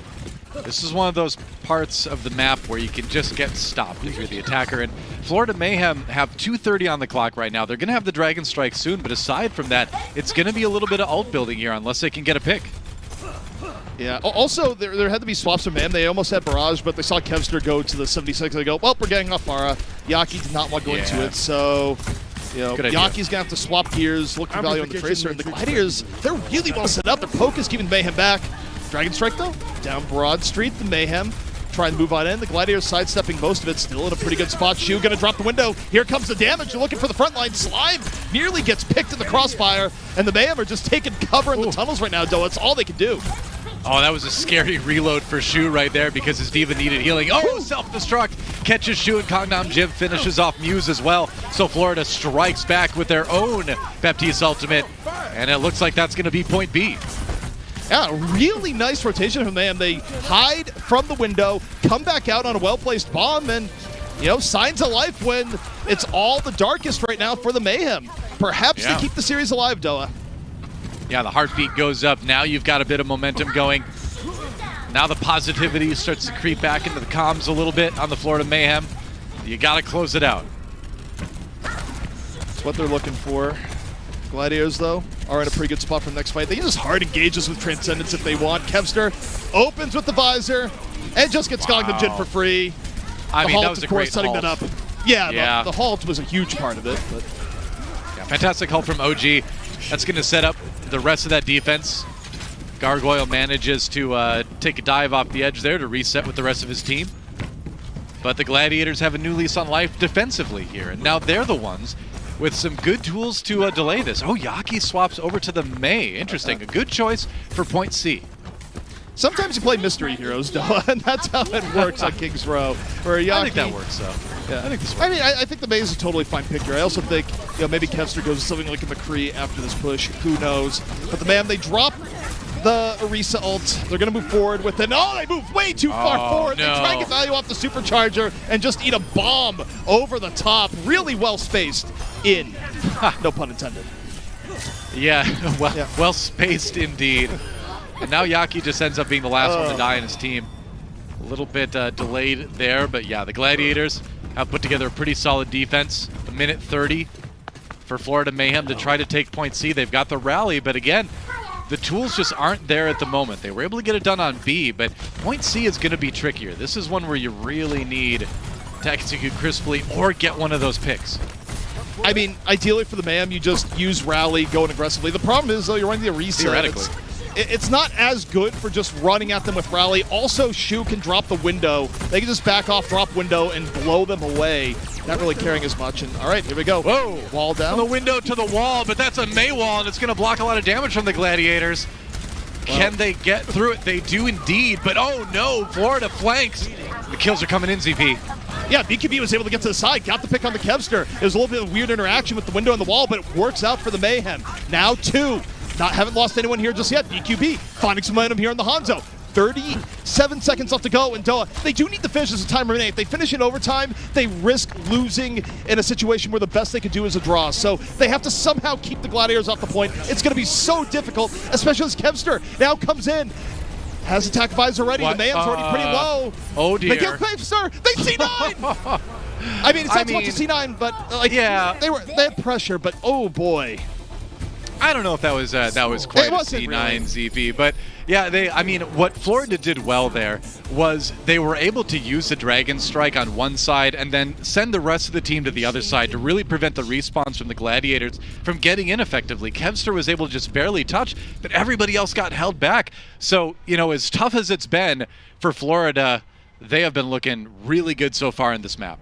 This is one of those parts of the map where you can just get stopped if you're the attacker. And Florida Mayhem have 2:30 on the clock right now. They're going to have the Dragon Strike soon, but aside from that, it's going to be a little bit of ult building here unless they can get a pick. Yeah, also, there had to be swaps from Mayhem. They almost had Barrage, but they saw Kevster go to the 76. They go, well, we're getting off Pharah. Yaki did not want to go into it, so Yaki's going to have to swap gears, look for value on the Tracer. And the Gladiators, they're really well set up. Their poke is keeping Mayhem back. Dragon Strike, though, down Broad Street. The Mayhem trying to move on in. The Gladiators sidestepping most of it, still in a pretty good spot. Shu going to drop the window. Here comes the damage. They're looking for the front line. Slime nearly gets picked in the crossfire, and the Mayhem are just taking cover in the tunnels right now, though. That's all they can do. Oh, that was a scary reload for Shu right there because his Diva needed healing. Oh, self-destruct. Catches Shu and Countdown Jib finishes off Muse as well. So Florida strikes back with their own Baptiste ultimate. And it looks like that's going to be point B. Yeah, really nice rotation from them. They hide from the window, come back out on a well-placed bomb, and, signs of life when it's all the darkest right now for the Mayhem. Perhaps they keep the series alive, Doa. Yeah, the heartbeat goes up. Now you've got a bit of momentum going. Now the positivity starts to creep back into the comms a little bit on the Florida Mayhem. You got to close it out. That's what they're looking for. Gladiators, though, are in a pretty good spot for the next fight. They can just hard engage us with Transcendence if they want. Kevster opens with the visor and just gets Gangnam Jin for free. I mean, that was a great setting halt. that up. Yeah, the halt was a huge part of it. But yeah, fantastic halt from OG. That's going to set up the rest of that defense. Gargoyle manages to take a dive off the edge there to reset with the rest of his team. But the Gladiators have a new lease on life defensively here, and now they're the ones with some good tools to delay this. Oh, Yaki swaps over to the May. Interesting. A good choice for point C. Sometimes you play mystery heroes, Noah, and that's how it works on King's Row. Where Yaki, I think that works, though. Yeah. I think this works. I mean, I think the May is a totally fine pick here. I also think, maybe Kevster goes to something like a McCree after this push. Who knows? But the man, they drop the Orisa ult. They're going to move forward with it. Oh, they move way too far forward. No. They try and get value off the supercharger and just eat a bomb over the top. Really well spaced in. No pun intended. Yeah, well spaced indeed. And now Yaki just ends up being the last one to die in his team. A little bit delayed there, but yeah, the Gladiators have put together a pretty solid defense. A minute 30 for Florida Mayhem to try to take point C. They've got the rally, but again, the tools just aren't there at the moment. They were able to get it done on B, but point C is going to be trickier. This is one where you really need to execute crisply or get one of those picks. I mean, ideally for the Mayhem, you just use rally, going aggressively. The problem is, though, you're running the Orisa. Theoretically. It's not as good for just running at them with rally. Also, Shu can drop the window. They can just back off, drop window, and blow them away. Not really caring as much. And all right, here we go. Whoa! Wall down. From the window to the wall, but that's a May wall, and it's going to block a lot of damage from the Gladiators. Well, can they get through it? They do indeed, but oh no, Florida flanks. The kills are coming in, ZP. Yeah, BQB was able to get to the side, got the pick on the Kevster. It was a little bit of a weird interaction with the window and the wall, but it works out for the Mayhem. Now 2. Haven't lost anyone here just yet. BQB finding some momentum here in the Hangzhou. 37 seconds left to go, and Doha, they do need to finish as a time remaining. If they finish in overtime, they risk losing in a situation where the best they could do is a draw. So they have to somehow keep the Gladiators off the point. It's going to be so difficult, especially as Kevster now comes in. Has attack visor ready. The Mayhem's already pretty low. Oh dear. They kill Kevster. They C9. I mean, it's not so much a C9, but yeah, they had pressure. But oh boy. I don't know if that was quite a C9 really. ZP, but yeah, what Florida did well there was they were able to use the Dragon Strike on one side and then send the rest of the team to the other side to really prevent the respawns from the Gladiators from getting in effectively. Kevster was able to just barely touch, but everybody else got held back. So, as tough as it's been for Florida, they have been looking really good so far in this map.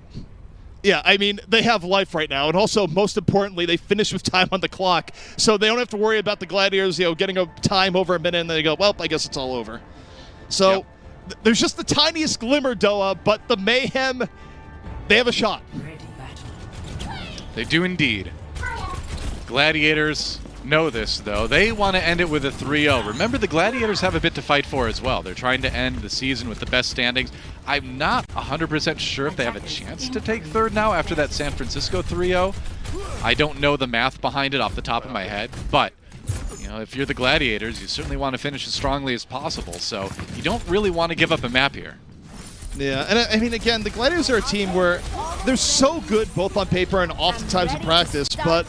Yeah, I mean, they have life right now, and also, most importantly, they finish with time on the clock, so they don't have to worry about the Gladiators, getting a time over a minute, and they go, well, I guess it's all over. So, there's just the tiniest glimmer, Doha, but the Mayhem, they have a shot. They do indeed. Gladiators know this, though. They want to end it with a 3-0. Remember, the Gladiators have a bit to fight for as well. They're trying to end the season with the best standings. I'm not 100% sure if they have a chance to take third now after that San Francisco 3-0. I don't know the math behind it off the top of my head, but if you're the Gladiators, you certainly want to finish as strongly as possible, so you don't really want to give up a map here. Yeah, and I mean, again, the Gladiators are a team where they're so good both on paper and oftentimes in practice, but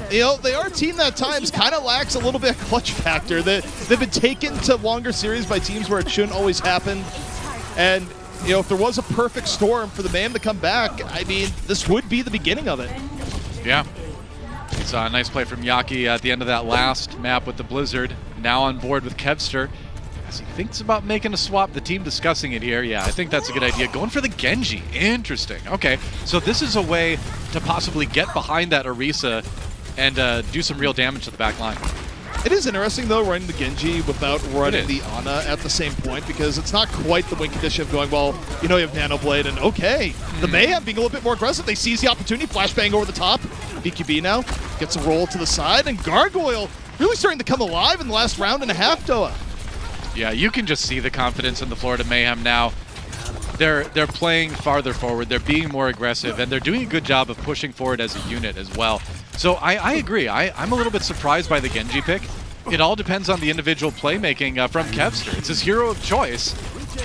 they are a team that at times kind of lacks a little bit of clutch factor. They've been taken to longer series by teams where it shouldn't always happen, and if there was a perfect storm for the Mayhem to come back, I mean, this would be the beginning of it. Yeah. It's a nice play from Yaki at the end of that last map with the Blizzard. Now on board with Kevster. As he thinks about making a swap, the team discussing it here. Yeah, I think that's a good idea. Going for the Genji. Interesting. Okay, so this is a way to possibly get behind that Orisa and do some real damage to the back line. It is interesting, though, running the Genji without running the Ana at the same point, because it's not quite the win condition of going, well, you have Nano Blade, and okay, the Mayhem being a little bit more aggressive. They seize the opportunity, flashbang over the top. BQB now gets a roll to the side, and Gargoyle really starting to come alive in the last round and a half, Doha. Yeah, you can just see the confidence in the Florida Mayhem now. They're playing farther forward, they're being more aggressive, and they're doing a good job of pushing forward as a unit as well. So I agree. I'm a little bit surprised by the Genji pick. It all depends on the individual playmaking from Kevster. It's his hero of choice.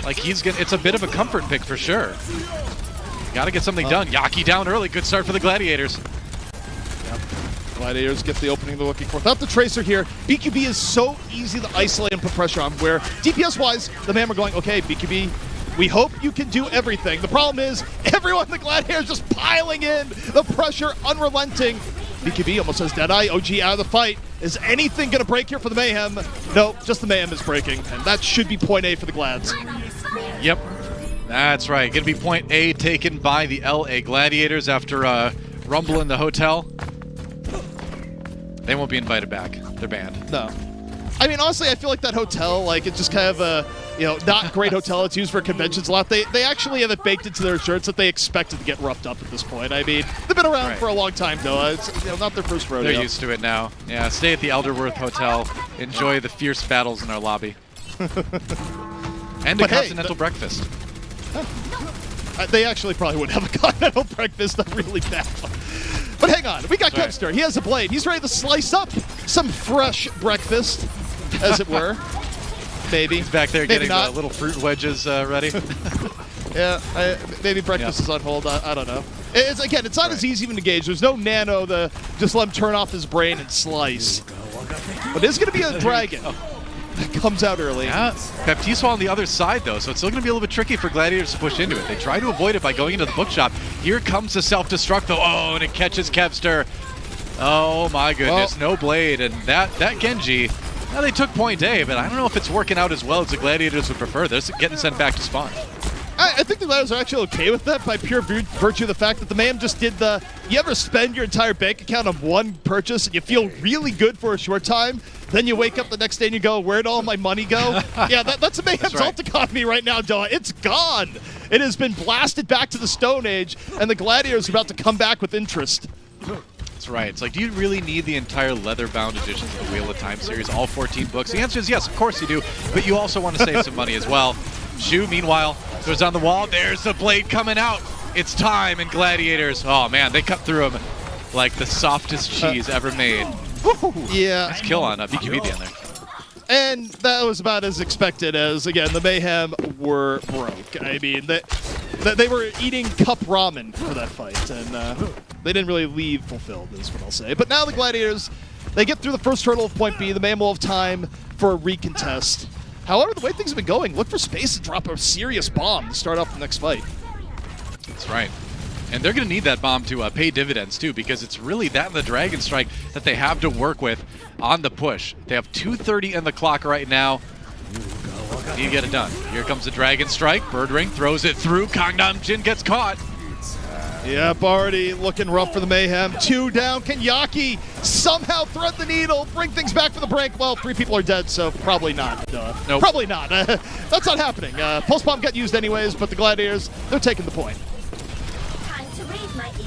It's a bit of a comfort pick for sure. Got to get something done. Yaki down early. Good start for the Gladiators. Gladiators get the opening they're looking for. Without the Tracer here, BQB is so easy to isolate and put pressure on, where DPS-wise, the Mayhem are going, okay, BQB, we hope you can do everything. The problem is, everyone in the Gladiators just piling in, the pressure unrelenting. BQB almost has Deadeye, OG out of the fight. Is anything going to break here for the Mayhem? No, just the Mayhem is breaking, and that should be point A for the Glads. Yep, that's right. Going to be point A taken by the LA Gladiators after a rumble in the hotel. They won't be invited back. They're banned. No. I mean, honestly, I feel like that hotel, like, it's just kind of a, not great hotel. It's used for conventions a lot. They actually have it baked into their shirts that they expected to get roughed up at this point. I mean, they've been around for a long time, though. It's not their first rodeo. They're used to it now. Yeah, stay at the Elderworth Hotel. Enjoy the fierce battles in our lobby. And a continental breakfast. They actually probably would have a continental breakfast. I'm really bad. But hang on, we got Kevster. He has a blade. He's ready to slice up some fresh breakfast, as it were. Maybe. He's back there getting little fruit wedges ready. Yeah, maybe breakfast is on hold. I don't know. It's not as easy to gauge. There's no nano to just let him turn off his brain and slice. But there's going to be a dragon that comes out early. Yeah, Baptiste on the other side, though, so it's still going to be a little bit tricky for Gladiators to push into it. They try to avoid it by going into the bookshop. Here comes the self-destruct, though. Oh, and it catches Kevster. Oh, my goodness. No blade. And that Genji, now they took point A, but I don't know if it's working out as well as the Gladiators would prefer. They're getting sent back to spawn. I think the Gladiators are actually okay with that by pure virtue of the fact that the Mayhem just did the... You ever spend your entire bank account on one purchase and you feel really good for a short time, then you wake up the next day and you go, where'd all my money go? Yeah, that's a Mayhem's alt economy right now, Doa. It's gone. It has been blasted back to the Stone Age, and the Gladiators are about to come back with interest. That's right. It's like, do you really need the entire leather-bound editions of the Wheel of Time series, all 14 books? The answer is yes, of course you do, but you also want to save some money as well. Shu, meanwhile, goes on the wall. There's the blade coming out. It's time, and Gladiators, oh man, they cut through him like the softest cheese ever made. Yeah. Nice kill on BQB the end there. And that was about as expected as, again, the Mayhem were broke. I mean, they were eating cup ramen for that fight, and they didn't really leave fulfilled, is what I'll say. But now the Gladiators, they get through the first hurdle of point B. The Mayhem will have time for a recontest. However, the way things have been going, look for space to drop a serious bomb to start off the next fight. That's right. And they're going to need that bomb to pay dividends, too, because it's really that and the Dragon Strike that they have to work with on the push. They have 2:30 in the clock right now. Need to get it done. Here comes the Dragon Strike. Bird Ring throws it through. Gangnam Jin gets caught. Yep, already looking rough for the Mayhem. 2 down. Can Yaki somehow thread the needle, bring things back for the break? Well, 3 people are dead, so probably not. Nope. Probably not. That's not happening. Pulse Bomb got used anyways, but the Gladiators, they're taking the point.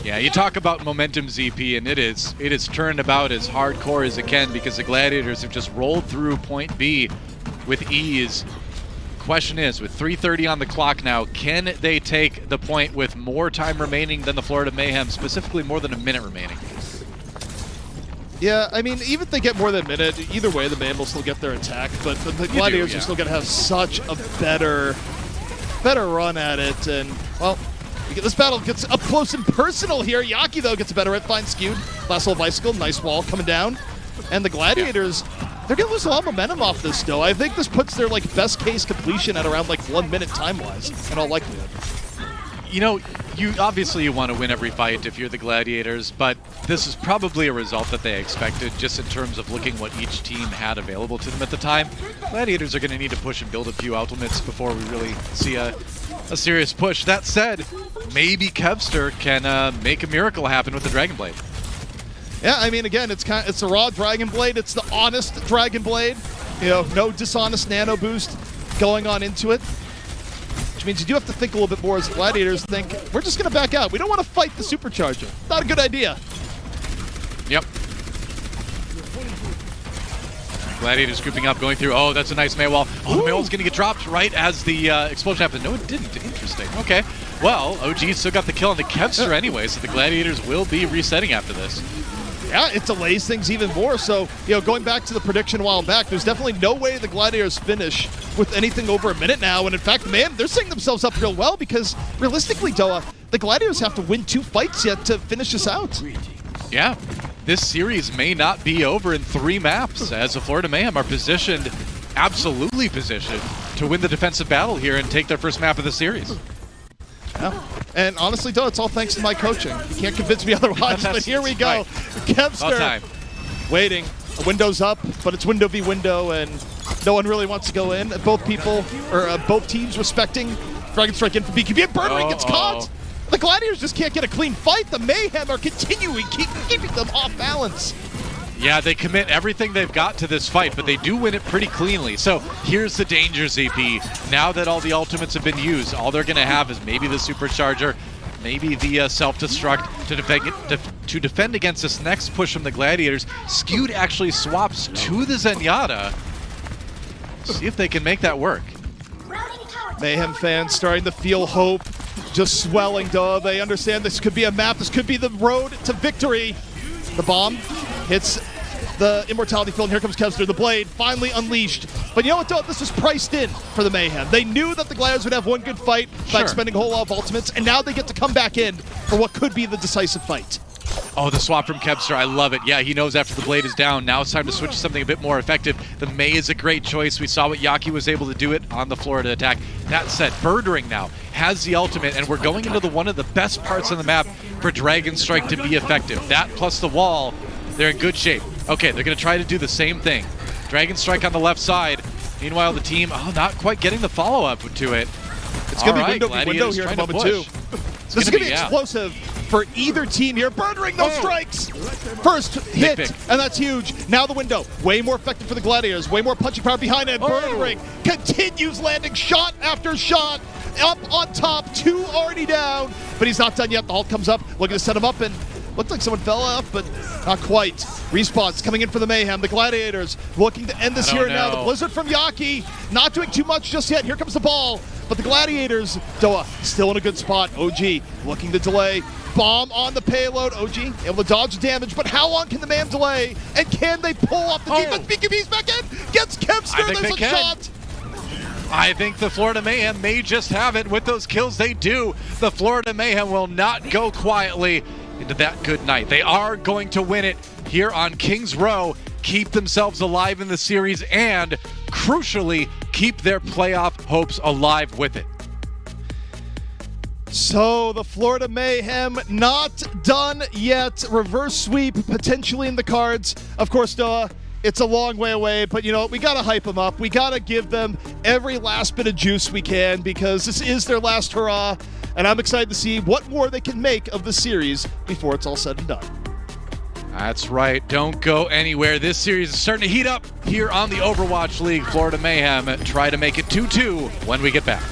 Yeah, you talk about momentum, ZP, and it is turned about as hardcore as it can because the Gladiators have just rolled through point B with ease. Question is, with 3:30 on the clock now, can they take the point with more time remaining than the Florida Mayhem, specifically more than a minute remaining? Yeah, I mean, even if they get more than a minute, either way, the Mayhem will still get their attack, but the Gladiators are still going to have such a better run at it, and, well, this battle gets up close and personal here. Yaki, though, gets a better hit, finds skewed. Last little bicycle, nice wall coming down. And the Gladiators, they're going to lose a lot of momentum off this, though. I think this puts their, best case completion at around, 1 minute time-wise, in all likelihood. You know, you want to win every fight if you're the Gladiators, but this is probably a result that they expected just in terms of looking what each team had available to them at the time. Gladiators are going to need to push and build a few ultimates before we really see a serious push. That said, maybe Kevster can make a miracle happen with the Dragon Blade. Yeah, I mean, again, it's the raw Dragon Blade. It's the honest Dragon Blade. No dishonest nano boost going on into it. Which means you do have to think a little bit more as Gladiators think, we're just going to back out. We don't want to fight the Supercharger. Not a good idea. Yep. Gladiators grouping up, going through. Oh, that's a nice Maywall. Oh, the Maywall's going to get dropped right as the explosion happened. No, it didn't. Interesting. Okay. Well, OG still got the kill on the Kevster anyway, so the Gladiators will be resetting after this. Yeah, it delays things even more. So, going back to the prediction a while back, there's definitely no way the Gladiators finish with anything over a minute now. And in fact, man, they're setting themselves up real well because realistically, Doa, the Gladiators have to win 2 fights yet to finish this out. Yeah. This series may not be over in 3 maps as the Florida Mayhem are absolutely positioned to win the defensive battle here and take their first map of the series. Yeah. And honestly, though, it's all thanks to my coaching. You can't convince me otherwise, but here we go. Right. Kevster waiting. A window's up, but it's window v window, and no one really wants to go in. Both teams respecting Dragon Strike in for BQB, and Bird Ring gets caught. The Gladiators just can't get a clean fight. The Mayhem are continuing, keeping them off balance. Yeah, they commit everything they've got to this fight, but they do win it pretty cleanly. So here's the danger, ZP. Now that all the ultimates have been used, all they're going to have is maybe the Supercharger, maybe the self-destruct to defend against this next push from the Gladiators. Skewed actually swaps to the Zenyatta. See if they can make that work. Mayhem fans starting to feel hope, just swelling, though. They understand this could be a map. This could be the road to victory. The bomb hits the Immortality Field, and here comes Kevster. The blade finally unleashed. But you know what, though? This was priced in for the Mayhem. They knew that the Gladiators would have one good fight by expending a whole lot of ultimates, and now they get to come back in for what could be the decisive fight. Oh, the swap from Kevster, I love it. Yeah, he knows after the blade is down, now it's time to switch to something a bit more effective. The May is a great choice. We saw what Yaki was able to do it on the Florida attack. That said, Birdring now has the ultimate, and we're going into one of the best parts of the map for Dragon Strike to be effective. That plus the wall, they're in good shape. Okay, they're going to try to do the same thing. Dragon Strike on the left side. Meanwhile, the team, not quite getting the follow-up to it. It's going to be window here in a moment, too. This is going to be explosive for either team here. Birdring, no strikes! First hit, and that's huge. Now the window, way more effective for the Gladiators, way more punching power behind it. Birdring continues landing shot after shot. Up on top, 2 already down, but he's not done yet. The Hulk comes up, looking to set him up, and looked like someone fell up, but not quite. Respawns coming in for the Mayhem. The Gladiators looking to end this here and now. The Blizzard from Yaki, not doing too much just yet. Here comes the ball, but the Gladiators, Doa, still in a good spot. OG looking to delay. Bomb on the payload. OG able to dodge damage, but how long can the man delay? And can they pull off the defense? BKB's back in, gets Kevster, there's a shot. I think the Florida Mayhem may just have it. With those kills they do, the Florida Mayhem will not go quietly into that good night. They are going to win it here on Kings Row, keep themselves alive in the series, and crucially, keep their playoff hopes alive with it. So the Florida Mayhem not done yet. Reverse sweep potentially in the cards. Of course, Noah, it's a long way away, but you know, we got to hype them up. We got to give them every last bit of juice we can because this is their last hurrah, and I'm excited to see what more they can make of the series before it's all said and done. That's right. Don't go anywhere. This series is starting to heat up here on the Overwatch League. Florida Mayhem try to make it 2-2 when we get back.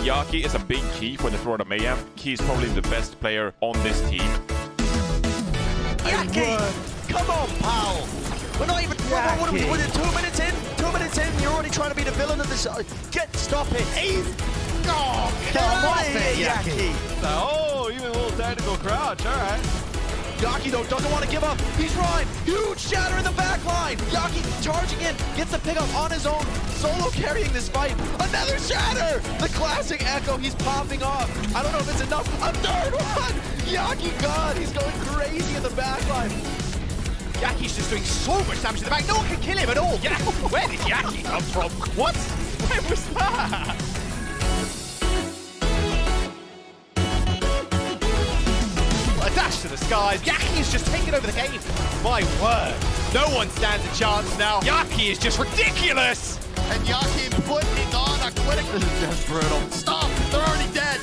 Yaki is a big key for the Florida Mayhem. He's probably the best player on this team. Yaki! Come on, pal! We're not even... What are we, 2 minutes in? 2 minutes in, you're already trying to be the villain of this... Stop it! Oh, come off it, Yaki! Oh, even a little tactical crouch, alright. Yaki, though, doesn't want to give up. He's right. Huge shatter in the back line. Yaki charging in, gets the pickup on his own. Solo carrying this fight. Another shatter. The classic echo. He's popping off. I don't know if it's enough. A third one. Yaki, God, he's going crazy in the back line. Yaki's just doing so much damage to the back. No one can kill him at all. Yeah. Where did Yaki come from? What? Where was that? A dash to the skies. Yaki is just taking over the game. My word. No one stands a chance now. Yaki is just ridiculous. And Yaki putting on a clinic. This is just brutal. Stop. They're already dead.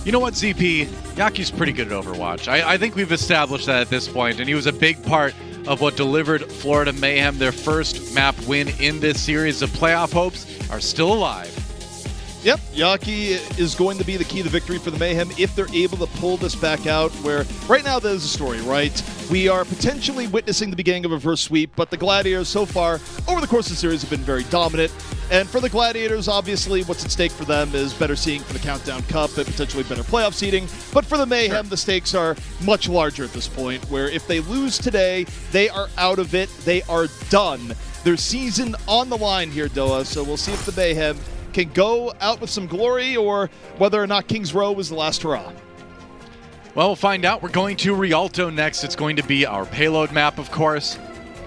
You know what, ZP? Yaki's pretty good at Overwatch. I think we've established that at this point, and he was a big part of what delivered Florida Mayhem their first map win in this series. The playoff hopes are still alive. Yep, Yaki is going to be the key to victory for the Mayhem if they're able to pull this back out, where right now there's a story, right? We are potentially witnessing the beginning of a reverse sweep, but the Gladiators so far, over the course of the series, have been very dominant. And for the Gladiators, obviously, what's at stake for them is better seeding for the Countdown Cup and potentially better playoff seeding. But for the Mayhem, the stakes are much larger at this point, where if they lose today, they are out of it. They are done. Their season on the line here, Doa, so we'll see if the Mayhem can go out with some glory or whether or not Kings Row was the last hurrah. Well, we'll find out. We're going to Rialto next. It's going to be our payload map, of course.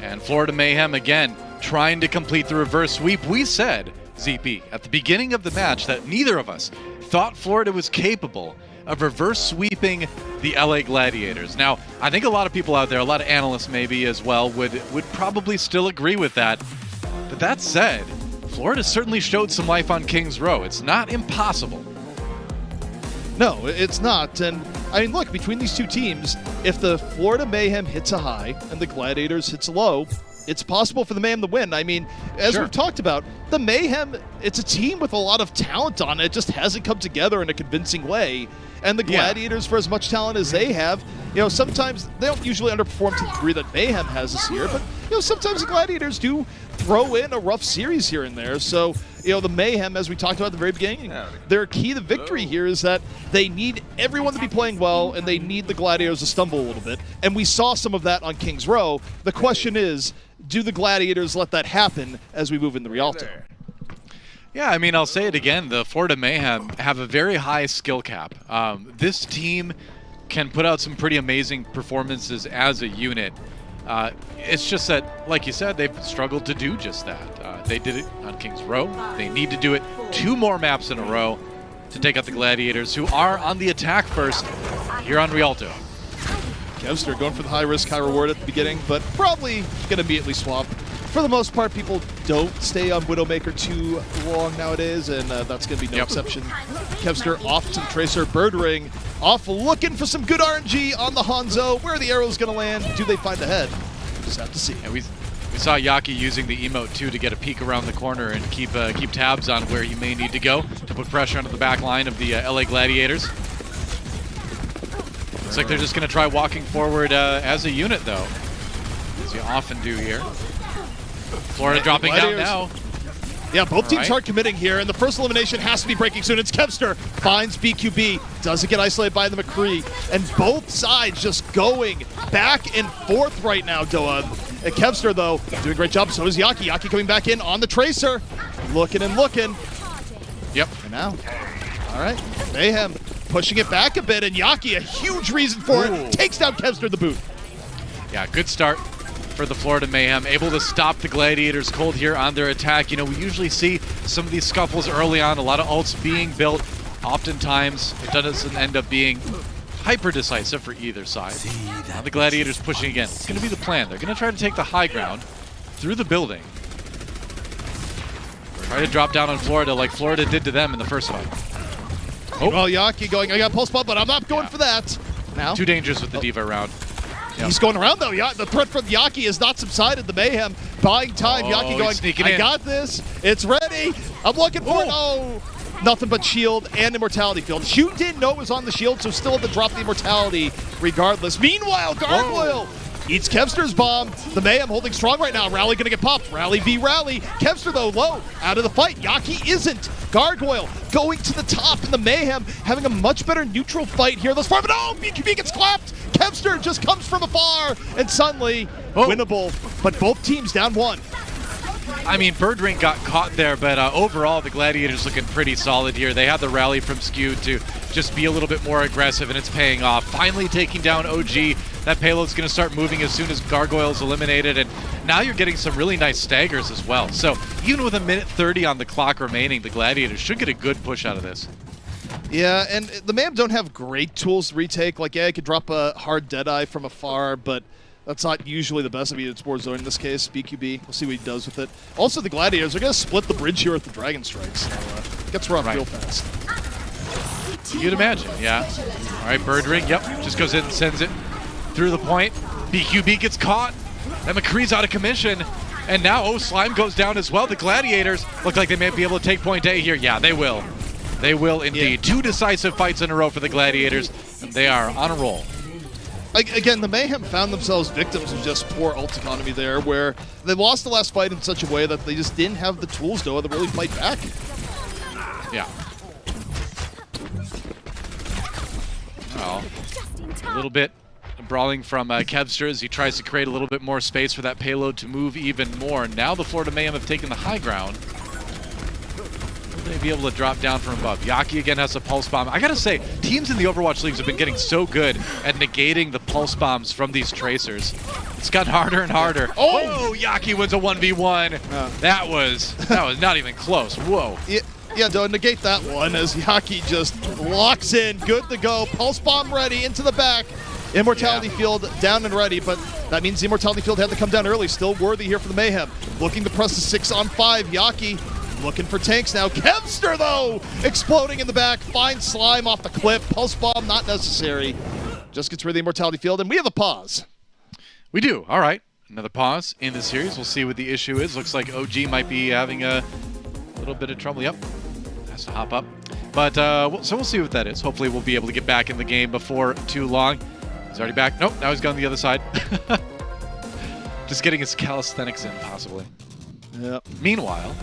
And Florida Mayhem, again, trying to complete the reverse sweep. We said, ZP, at the beginning of the match that neither of us thought Florida was capable of reverse sweeping the LA Gladiators. Now, I think a lot of people out there, a lot of analysts maybe as well, would probably still agree with that. But that said, Florida certainly showed some life on Kings Row. It's not impossible. No, it's not. And I mean, look, between these two teams, if the Florida Mayhem hits a high and the Gladiators hits a low, it's possible for the Mayhem to win. I mean, as we've talked about, the Mayhem, it's a team with a lot of talent on it. It just hasn't come together in a convincing way. And the Gladiators, for as much talent as they have, you know, sometimes they don't usually underperform to the degree that Mayhem has this year, but, you know, sometimes the Gladiators do throw in a rough series here and there. So, you know, the Mayhem, as we talked about at the very beginning, their key to victory here is that they need everyone to be playing well, and they need the Gladiators to stumble a little bit. And we saw some of that on Kings Row. The question is, do the Gladiators let that happen as we move into Rialto? Yeah, I mean, I'll say it again. The Florida Mayhem have a very high skill cap. This team can put out some pretty amazing performances as a unit. It's just that, like you said, they've struggled to do just that. They did it on Kings Row. They need to do it 2 more maps in a row to take out the Gladiators, who are on the attack first here on Rialto. Kevster going for the high risk, high reward at the beginning, but probably going to immediately swap. For the most part, people don't stay on Widowmaker too long nowadays, and that's going to be no exception. Kevster off to the Tracer, Bird Ring, off looking for some good RNG on the Hangzhou. Where are the arrows going to land? Do they find the head? Just have to see. And we saw Yaki using the emote too to get a peek around the corner and keep tabs on where he may need to go to put pressure onto the back line of the LA Gladiators. Looks like they're just going to try walking forward as a unit, though, as you often do here. Florida dropping down now. Yeah, both teams hard committing here, and the first elimination has to be breaking soon. It's Kevster, finds BQB, doesn't get isolated by the McCree, and both sides just going back and forth right now, Doa. And Kevster, though, doing a great job. So is Yaki. Yaki coming back in on the Tracer, looking and looking. Yep. And now, all right, Mayhem pushing it back a bit, and Yaki, a huge reason for it, takes down Kevster the boot. Yeah, good start for the Florida Mayhem, able to stop the Gladiators cold here on their attack. You know, we usually see some of these scuffles early on, a lot of ults being built. Oftentimes, it doesn't end up being hyper decisive for either side. Now the Gladiators pushing again. It's going to be the plan. They're going to try to take the high ground through the building. Try to drop down on Florida like Florida did to them in the first fight. Oh, well, Yaki going, I got pulse ball, but I'm not going for that. Now, too dangerous with the Diva around. He's going around, though. The threat from Yaki has not subsided. The Mayhem buying time. Yaki going, I got this. It's ready. I'm looking for it. Oh, nothing but shield and immortality field. Hugh didn't know it was on the shield, so still had to drop the immortality regardless. Meanwhile, Gargoyle eats Kevster's bomb. The Mayhem holding strong right now. Rally going to get popped. Rally v Rally. Kevster, though, low. Out of the fight. Yaki isn't. Gargoyle going to the top, and the Mayhem having a much better neutral fight here thus far. But oh, BQB gets clapped. Kevster just comes from afar, and suddenly winnable. But both teams down 1. I mean, Birdring got caught there, but overall, the Gladiators looking pretty solid here. They had the rally from Skew to just be a little bit more aggressive, and it's paying off. Finally taking down OG. That payload's going to start moving as soon as Gargoyle's eliminated, and now you're getting some really nice staggers as well. So even with a minute 30 on the clock remaining, the Gladiators should get a good push out of this. Yeah, and the Mayhem don't have great tools to retake. Like, yeah, I could drop a hard Deadeye from afar, but that's not usually the best. I mean, it's War Zone in this case. BQB, we'll see what he does with it. Also, the Gladiators are going to split the bridge here with the Dragon Strike, so gets rough real fast. You'd imagine, yeah. All right, Birdring, yep, just goes in and sends it through the point. BQB gets caught, and McCree's out of commission. And now, Slime goes down as well. The Gladiators look like they may be able to take point A here. Yeah, they will. They will indeed. Yeah. 2 decisive fights in a row for the Gladiators, and they are on a roll. Again, the Mayhem found themselves victims of just poor ult economy there, where they lost the last fight in such a way that they just didn't have the tools to really fight back. Yeah. Well, a little bit brawling from Kevster as he tries to create a little bit more space for that payload to move even more. Now the Florida Mayhem have taken the high ground. Will they be able to drop down from above? Yaki again has a pulse bomb. I gotta say, teams in the Overwatch leagues have been getting so good at negating the pulse bombs from these tracers. It's gotten harder and harder. Oh, Yaki wins a 1v1. That was not even close. Whoa. Yeah, don't negate that one as Yaki just locks in. Good to go. Pulse bomb ready into the back. Immortality field down and ready, but that means the Immortality field had to come down early. Still worthy here for the Mayhem. Looking to press the 6-on-5. Yaki looking for tanks now. Kevster, though, exploding in the back. Finds Slime off the cliff. Pulse bomb not necessary. Just gets rid of the Immortality field, and we have a pause. We do. All right. Another pause in the series. We'll see what the issue is. Looks like OG might be having a little bit of trouble. Yep. Has to hop up. But so we'll see what that is. Hopefully we'll be able to get back in the game before too long. He's already back. Nope, now he's gone the other side. Just getting his calisthenics in, possibly. Yep. Meanwhile,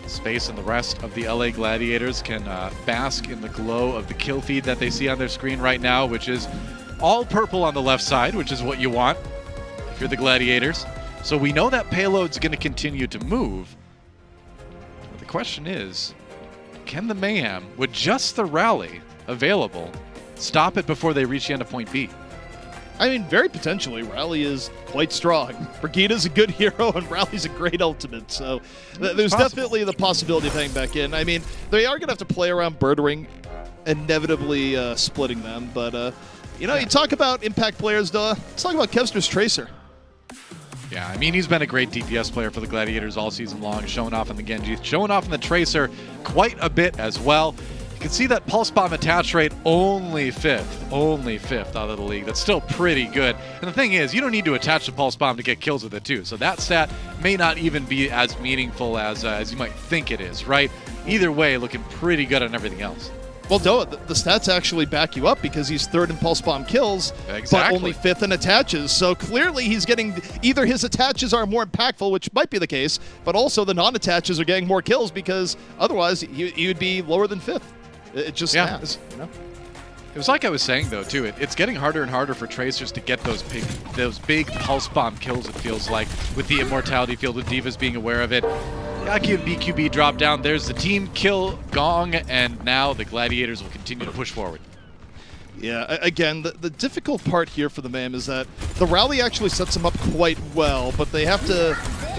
Space and the rest of the LA Gladiators can bask in the glow of the kill feed that they see on their screen right now, which is all purple on the left side, which is what you want if you're the Gladiators. So we know that payload's going to continue to move. But the question is, can the Mayhem, with just the rally available, stop it before they reach the end of point B? I mean, very potentially. Rally is quite strong. Brigida's a good hero, and Rally's a great ultimate. So there's definitely the possibility of hanging back in. I mean, they are going to have to play around Birdring, inevitably splitting them. But, you know, you talk about impact players, let's talk about Kevster's Tracer. Yeah, I mean, he's been a great DPS player for the Gladiators all season long, showing off in the Genji, showing off in the Tracer quite a bit as well. You can see that Pulse Bomb attach rate only fifth out of the league. That's still pretty good. And the thing is, you don't need to attach the Pulse Bomb to get kills with it too. So that stat may not even be as meaningful as you might think it is, right? Either way, looking pretty good on everything else. Well, Doa, the stats actually back you up because he's third in Pulse Bomb kills, exactly, but only fifth in attaches. So clearly he's getting, either his attaches are more impactful, which might be the case, but also the non-attaches are getting more kills because otherwise he would be lower than fifth. It just has, you know? It was like I was saying, though, too. It's getting harder and harder for Tracers to get those big Pulse Bomb kills, it feels like, with the Immortality field, with Divas being aware of it. Yaki and BQB drop down. There's the team kill gong, and now the Gladiators will continue to push forward. Yeah, again, the difficult part here for the Mayhem is that the rally actually sets them up quite well, but they have to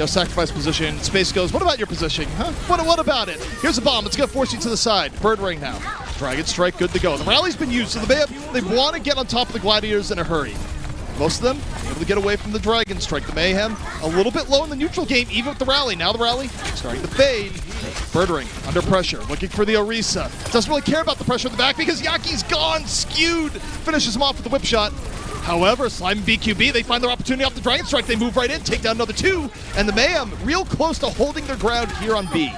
sacrifice position. Space goes, what about your position? Huh? What about it? Here's a bomb. It's going to force you to the side. Bird Ring now. Dragon Strike, good to go. The rally's been used, so the Mayhem, they want to get on top of the Gladiators in a hurry. Most of them able to get away from the Dragon Strike. The Mayhem a little bit low in the neutral game, even with the rally. Now the rally starting to fade. Birdring under pressure, looking for the Orisa. Doesn't really care about the pressure in the back because Yaki's gone, skewed. Finishes him off with the whip shot. However, Slime and BQB, they find their opportunity off the Dragon Strike. They move right in, take down another 2, and the Mayhem real close to holding their ground here on B.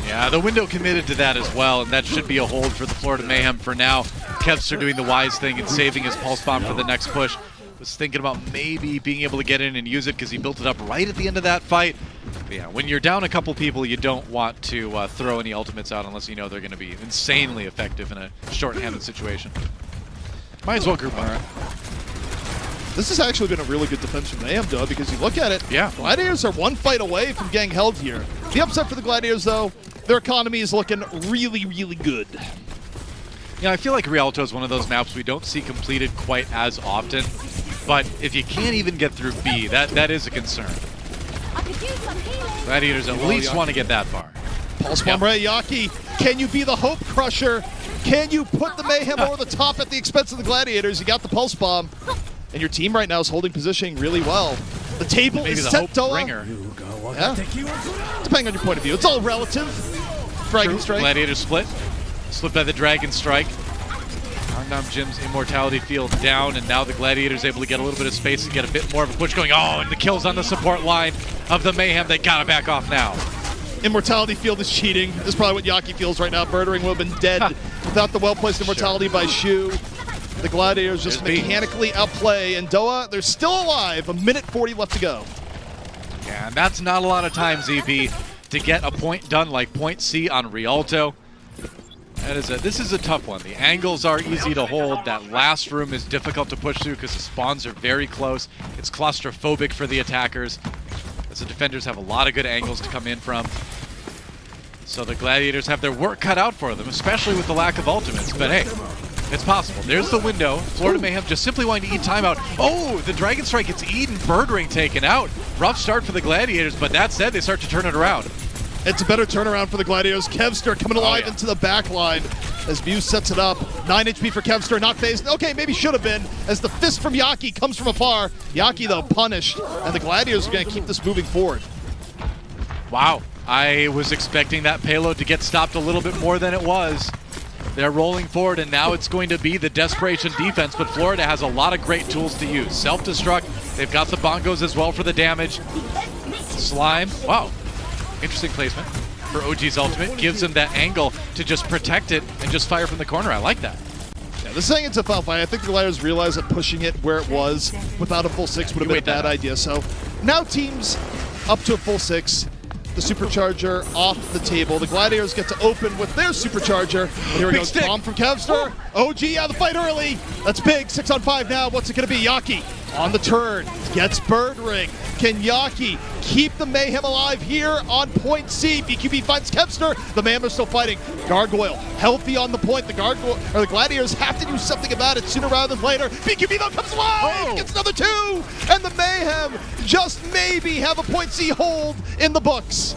Yeah, the window committed to that as well, and that should be a hold for the Florida Mayhem for now. Kevster doing the wise thing and saving his pulse bomb for the next push. Was thinking about maybe being able to get in and use it because he built it up right at the end of that fight. But yeah, when you're down a couple people, you don't want to throw any ultimates out unless you know they're going to be insanely effective in a short-handed situation. Might as well group up. This has actually been a really good defense from Mayhem, though, because you look at it, yeah, Gladiators are one fight away from getting held here. The upset for the Gladiators, though, their economy is looking really, really good. Yeah, I feel like Rialto is one of those maps we don't see completed quite as often. But if you can't even get through B, that is a concern. Gladiators at least want to get that far. Pulse Bomb Ray, Yaki, can you be the Hope Crusher? Can you put the Mayhem over the top at the expense of the Gladiators? You got the Pulse Bomb, and your team right now is holding positioning really well. The table Maybe is the set, Hope Doa. Bringer. Yeah. Depending on your point of view. It's all relative. Dragon Strike. Gladiators split. Split by the Dragon Strike. Gangnam Jim's Immortality Field down, and now the Gladiators able to get a little bit of space and get a bit more of a push going. Oh, and the kills on the support line of the Mayhem. They gotta back off now. Immortality Field is cheating. This is probably what Yaki feels right now. Birdering would have been dead without the well-placed Immortality by Shu. The Gladiators just mechanically outplay, and Doa, they're still alive. 1:40 left to go. Yeah, and that's not a lot of time, ZP, to get a point done like point C on Rialto. This is a tough one. The angles are easy to hold. That last room is difficult to push through because the spawns are very close. It's claustrophobic for the attackers, as the defenders have a lot of good angles to come in from. So the Gladiators have their work cut out for them, especially with the lack of ultimates. But hey, it's possible. There's the window. Florida Mayhem just simply wanting to eat timeout. Oh, the Dragon Strike gets eaten. Birdring taken out. Rough start for the Gladiators, but that said, they start to turn it around. It's a better turnaround for the Gladiators. Kevster coming alive into the back line as Muse sets it up. 9 HP for Kevster, not phased. Okay, maybe should have been, as the fist from Yaki comes from afar. Yaki, though, punished, and the Gladiators are going to keep this moving forward. Wow, I was expecting that payload to get stopped a little bit more than it was. They're rolling forward, and now it's going to be the desperation defense, but Florida has a lot of great tools to use. Self-destruct, they've got the bongos as well for the damage. Slime, wow. Interesting placement for OG's ultimate. Gives him that angle to just protect it and just fire from the corner. I like that. Yeah, this thing, it's a foul fight. I think the Gladiators realized that pushing it where it was without a full 6 would have been a bad idea. So now teams up to a full 6. The Supercharger off the table. The Gladiators get to open with their Supercharger. And here we go. Bomb from Kevster. OG out of the fight early. That's big. 6 on 5 now. What's it going to be? Yaki on the turn. Gets Birdring. Can Yaki keep the Mayhem alive here on point C? BQB finds Kevster. The Mayhem are still fighting. Gargoyle healthy on the point. The Gladiators have to do something about it sooner rather than later. BQB though comes alive. Gets another 2. And the Mayhem just maybe have a point C hold in the books.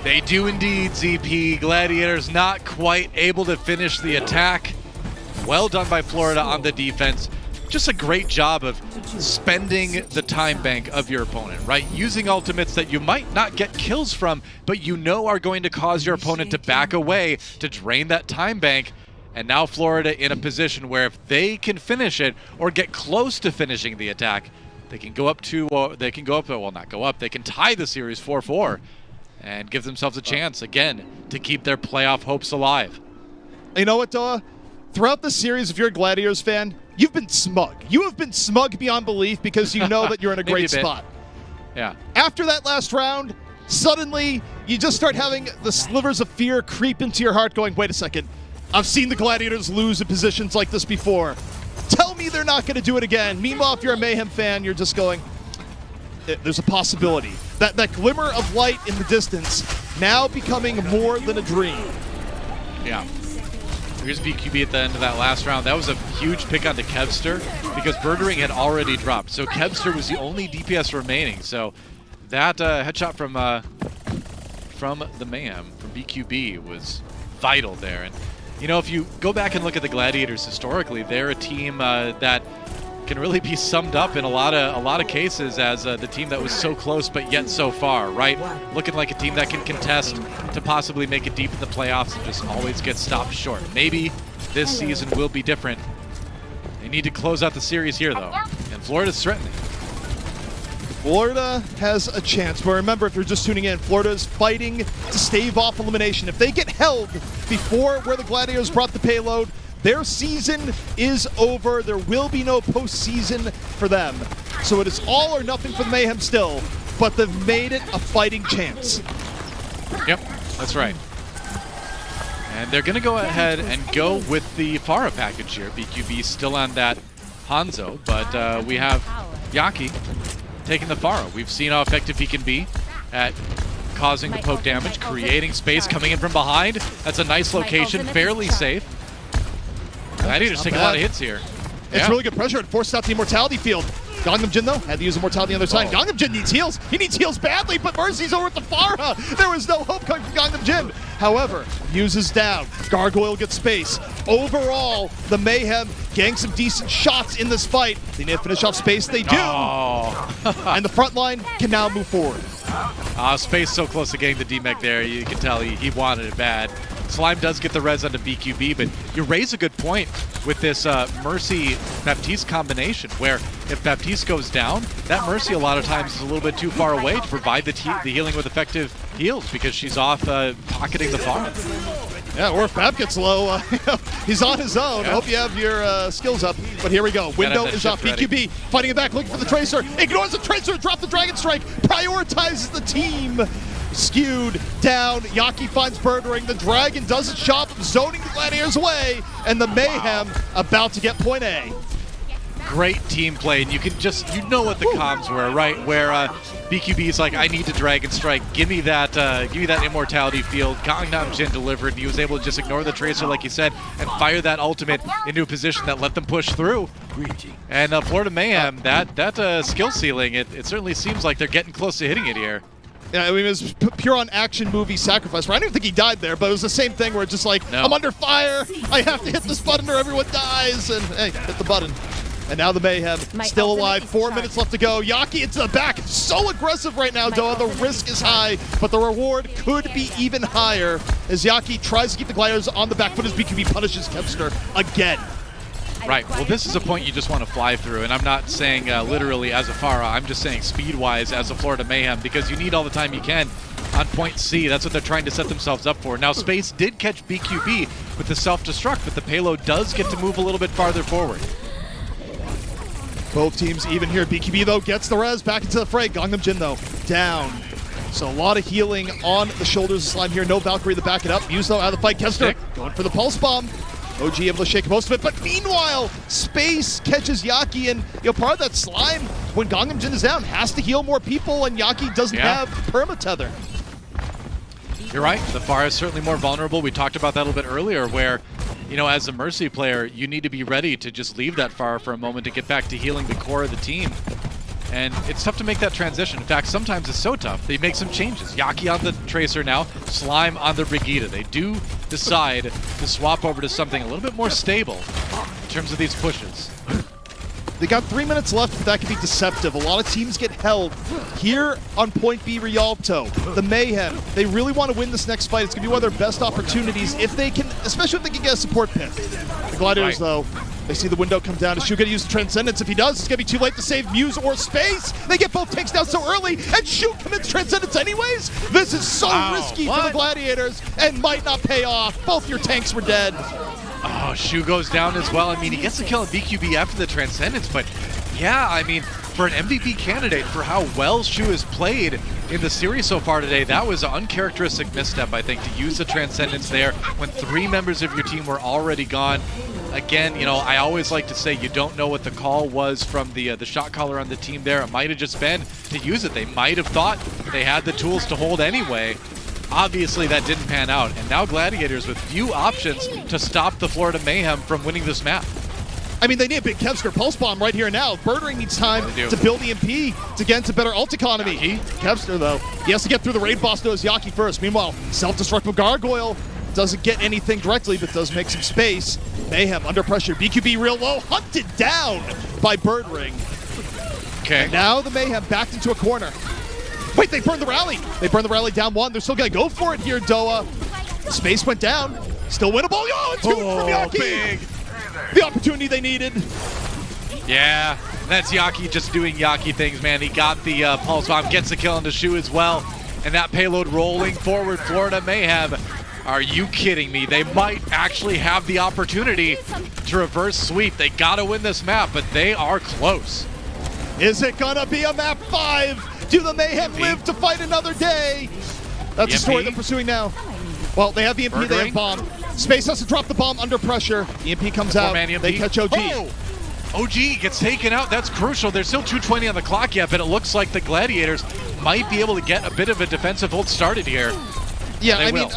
They do indeed, ZP. Gladiators not quite able to finish the attack. Well done by Florida on the defense. Just a great job of spending the time bank of your opponent, right? Using ultimates that you might not get kills from, but you know are going to cause your opponent to back away to drain that time bank. And now Florida in a position where if they can finish it or get close to finishing the attack, they can go up to, well, not go up, they can tie the series 4-4 and give themselves a chance again to keep their playoff hopes alive. You know what, Doa? Throughout the series, if you're a Gladiators fan, you've been smug. You have been smug beyond belief because you know that you're in a great spot. Yeah. After that last round, suddenly you just start having the slivers of fear creep into your heart going, wait a second, I've seen the Gladiators lose in positions like this before. Tell me they're not going to do it again. Meanwhile, if you're a Mayhem fan, you're just going, there's a possibility. That glimmer of light in the distance now becoming more than a dream. Yeah. Here's BQB at the end of that last round. That was a huge pick onto Kevster because Birdring had already dropped. So Kevster was the only DPS remaining. So that headshot from the Mayhem, from BQB, was vital there. And you know, if you go back and look at the Gladiators historically, they're a team that can really be summed up in a lot of cases as the team that was so close but yet so far, right? Looking like a team that can contest to possibly make it deep in the playoffs and just always get stopped short. Maybe this season will be different. They need to close out the series here, though. And Florida's threatening. Florida has a chance, but remember, if you're just tuning in, Florida is fighting to stave off elimination. If they get held before where the Gladiators brought the payload, their season is over. There will be no postseason for them. So it is all or nothing for the Mayhem still, but they've made it a fighting chance. Yep, that's right. And they're going to go ahead and go with the Pharah package here. BQB still on that Hangzhou, but we have Yaki taking the Pharah. We've seen how effective he can be at causing the poke damage, creating space, coming in from behind. That's a nice location, fairly safe. Gladiators taking a lot of hits here. It's really good pressure. It forced out the Immortality field. Gangnam Jin, though, had to use Immortality on the other side. Gangnam Jin needs heals. He needs heals badly, but Mercy's over at the Pharah. There was no hope coming from Gangnam Jin. However, uses down. Gargoyle gets space. Overall, the Mayhem getting some decent shots in this fight. They need to finish off space. They do. And the front line can now move forward. Space so close to getting the D-Mech there. You can tell he wanted it bad. Slime does get the res onto BQB, but you raise a good point with this Mercy-Baptiste combination, where if Baptiste goes down, that Mercy a lot of times is a little bit too far away to provide the healing with effective heals because she's off pocketing the farm. Yeah, or if Bap gets low, he's on his own. I hope you have your skills up. But here we go. Window is up. BQB fighting it back, looking for the Tracer. Ignores the Tracer, drop the Dragon Strike. Prioritizes the team. Skewed down. Yaki finds Birdering. The Dragon does its job of zoning the Gladiators away. And the Mayhem about to get point A. Great team play, and you can just, you know what the comms were, right? Where BQB is like, I need to Dragon Strike, give me that Immortality field. Gangnam Jin delivered, and he was able to just ignore the Tracer, like you said, and fire that ultimate into a position that let them push through. And Florida Mayhem, that skill ceiling, it certainly seems like they're getting close to hitting it here. Yeah, I mean, it was pure on action movie sacrifice. I don't even think he died there, but it was the same thing where it's just like, I'm under fire, I have to hit this button or everyone dies, and hey, hit the button. And now the Mayhem still alive. 4 minutes left to go. Yaki into the back. So aggressive right now, Doa. The risk is high, but the reward could be even higher as Yaki tries to keep the Gladiators on the back foot as BQB punishes Kevster again. Right. Well, this is a point you just want to fly through, and I'm not saying literally as a Pharah. I'm just saying speed-wise as a Florida Mayhem, because you need all the time you can on point C. That's what they're trying to set themselves up for. Now, Space did catch BQB with the self-destruct, but the payload does get to move a little bit farther forward. Both teams even here. BQB, though, gets the res back into the fray. Gangnam Jin, though, down. So a lot of healing on the shoulders of Slime here. No Valkyrie to back it up. Muse, though, out of the fight. Kevster going for the Pulse Bomb. OG able to shake most of it, but meanwhile, Space catches Yaki, and part of that Slime, when Gangnam Jin is down, has to heal more people, and Yaki doesn't have perma-tether. You're right. The Pharah is certainly more vulnerable. We talked about that a little bit earlier, where as a Mercy player, you need to be ready to just leave that Pharah for a moment to get back to healing the core of the team. And it's tough to make that transition. In fact, sometimes it's so tough, they make some changes. Yaki on the Tracer now, Slime on the Brigida. They do decide to swap over to something a little bit more stable in terms of these pushes. They got 3 minutes left, but that can be deceptive. A lot of teams get held here on Point B Rialto. The Mayhem, they really want to win this next fight. It's going to be one of their best opportunities if they can, especially if they can get a support pick. The Gladiators, though, they see the window come down. Is Shu going to use the Transcendence? If he does, it's going to be too late to save Muse or Space. They get both tanks down so early, and Shu commits Transcendence anyways. This is so risky for the Gladiators and might not pay off. Both your tanks were dead. Oh, Shu goes down as well. I mean, he gets the kill on BQB after the Transcendence, but yeah, I mean, for an MVP candidate, for how well Shu has played in the series so far today, that was an uncharacteristic misstep, I think, to use the Transcendence there when 3 members of your team were already gone. Again, I always like to say you don't know what the call was from the shot caller on the team there. It might have just been to use it. They might have thought they had the tools to hold anyway. Obviously, that didn't pan out, and now Gladiators with few options to stop the Florida Mayhem from winning this map. I mean, they need a big Kevster Pulse Bomb right here now. Birdering needs time to build EMP to get into better ult economy. Kevster, though, he has to get through the raid boss, though, as Yaki first. Meanwhile, self-destruct with Gargoyle doesn't get anything directly, but does make some space. Mayhem under pressure. BQB real low, hunted down by Birdring. Okay. And now the Mayhem backed into a corner. Wait, they burned the rally. They burned the rally down 1. They're still going to go for it here, Doa. Space went down. Still winnable. Oh, and 2 from Yaki. Big. the opportunity they needed. Yeah, that's Yaki just doing Yaki things, man. He got the pulse bomb, gets the kill on the shoe as well. And that payload rolling forward, Florida Mayhem. Are you kidding me? They might actually have the opportunity to reverse sweep. They gotta win this map, but they are close. Is it gonna be a map 5? Do the Mayhem live to fight another day? That's the story they're pursuing now. Well, they have the EMP, they have bomb. Space has to drop the bomb under pressure. EMP comes out, they catch OG. Oh! OG gets taken out, that's crucial. There's still 2:20 on the clock yet, but it looks like the Gladiators might be able to get a bit of a defensive hold started here. Yeah, I mean,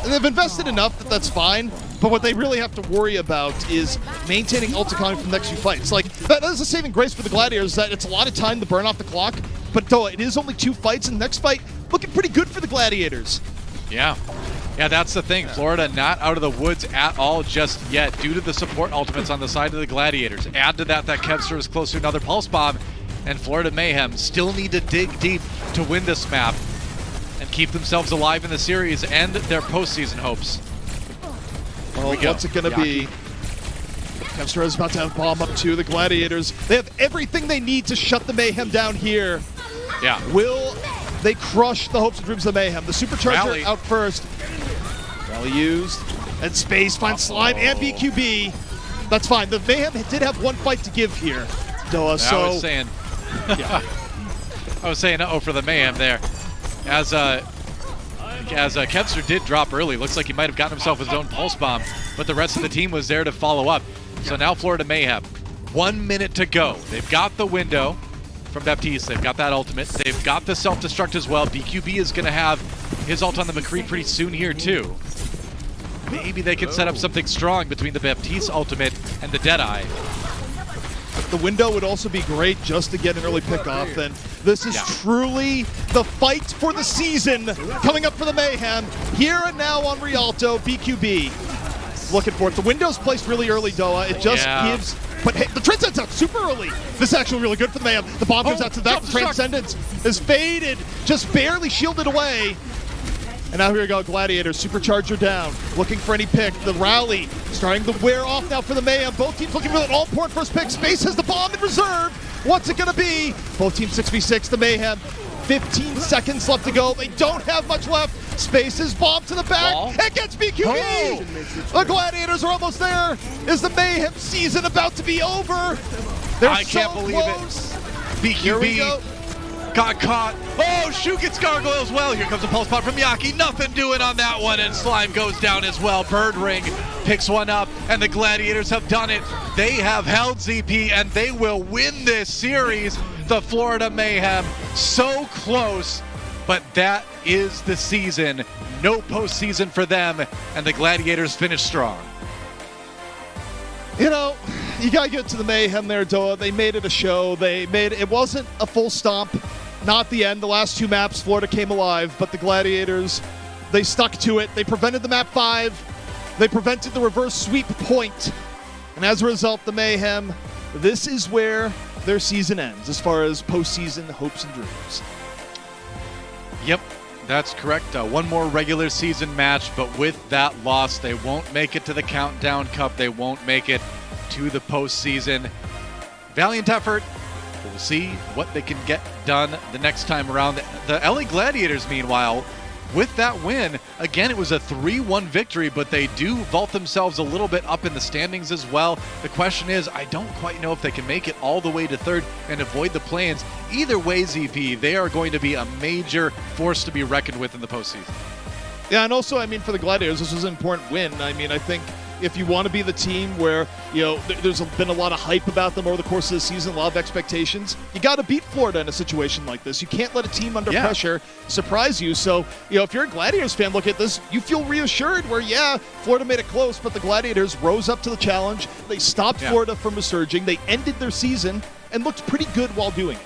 they've invested enough that that's fine, but what they really have to worry about is maintaining ult economy from the next few fights. Like, that is a saving grace for the Gladiators, that it's a lot of time to burn off the clock, but though it is only 2 fights, and the next fight looking pretty good for the Gladiators. Yeah. Yeah, that's the thing. Florida not out of the woods at all just yet due to the support ultimates on the side of the Gladiators. Add to that Kevster is close to another pulse bomb, and Florida Mayhem still need to dig deep to win this map and keep themselves alive in the series and their postseason hopes. Well, what's it going to be? Kevster is about to have bomb up to the Gladiators. They have everything they need to shut the Mayhem down here. Yeah. Will they crush the hopes and dreams of the Mayhem? The Supercharger Rally out first. Rally used. And Space finds Slime and BQB. That's fine. The Mayhem did have one fight to give here. Doa, so... I was saying... yeah. I was saying uh-oh for the Mayhem there. As Kevster did drop early. Looks like he might have gotten himself his own pulse bomb, but the rest of the team was there to follow up. So now Florida Mayhem, 1 minute to go. They've got the window from Baptiste. They've got that ultimate. They've got the self-destruct as well. BQB is going to have his ult on the McCree pretty soon here too. Maybe they can set up something strong between the Baptiste ultimate and the Deadeye. The window would also be great just to get an early pickoff, and this is truly the fight for the season coming up for the Mayhem. Here and now on Rialto, BQB looking for it. The window's placed really early, Doa. It just gives... But hey, the Transcendence out super early. This is actually really good for the Mayhem. The bomb comes out to the back. The Transcendence is faded, just barely shielded away. And now here we go, Gladiators, Supercharger down, looking for any pick. The rally starting to wear off now for the Mayhem. Both teams looking for an all-important first pick. Space has the bomb in reserve. What's it gonna be? Both teams 6v6, the Mayhem. 15 seconds left to go. They don't have much left. Space's bomb to the back. It gets BQB. The Gladiators are almost there. Is the Mayhem season about to be over? I can't believe it. BQB got caught. Oh, Shu gets gargoyle as well. Here comes a pulse pot from Yaki. Nothing doing on that one, and Slime goes down as well. Bird Ring picks one up, and the Gladiators have done it. They have held ZP, and they will win this series. The Florida Mayhem, so close, but that is the season. No postseason for them, and the Gladiators finish strong. You know, you gotta get to the Mayhem there, Doa. They made it a show. It wasn't a full stomp. Not the end. The last 2 maps, Florida came alive, but the Gladiators, they stuck to it. They prevented the map 5. They prevented the reverse sweep point. And as a result, the Mayhem, this is where their season ends as far as postseason hopes and dreams. Yep, that's correct. One more regular season match, but with that loss, they won't make it to the Countdown Cup. They won't make it to the postseason. Valiant effort. We'll see what they can get done the next time around. The LA Gladiators, meanwhile, with that win, again, it was a 3-1 victory, but they do vault themselves a little bit up in the standings as well. The question is, I don't quite know if they can make it all the way to 3rd and avoid the play-ins. Either way, ZP, they are going to be a major force to be reckoned with in the postseason. Yeah, and also, I mean, for the Gladiators, this was an important win. I mean, I think if you want to be the team where, you know, there's been a lot of hype about them over the course of the season, a lot of expectations, you got to beat Florida in a situation like this. You can't let a team under pressure surprise you. So, you know, if you're a Gladiators fan, look at this, you feel reassured where, yeah, Florida made it close, but the Gladiators rose up to the challenge. They stopped Florida from resurging. They ended their season and looked pretty good while doing it.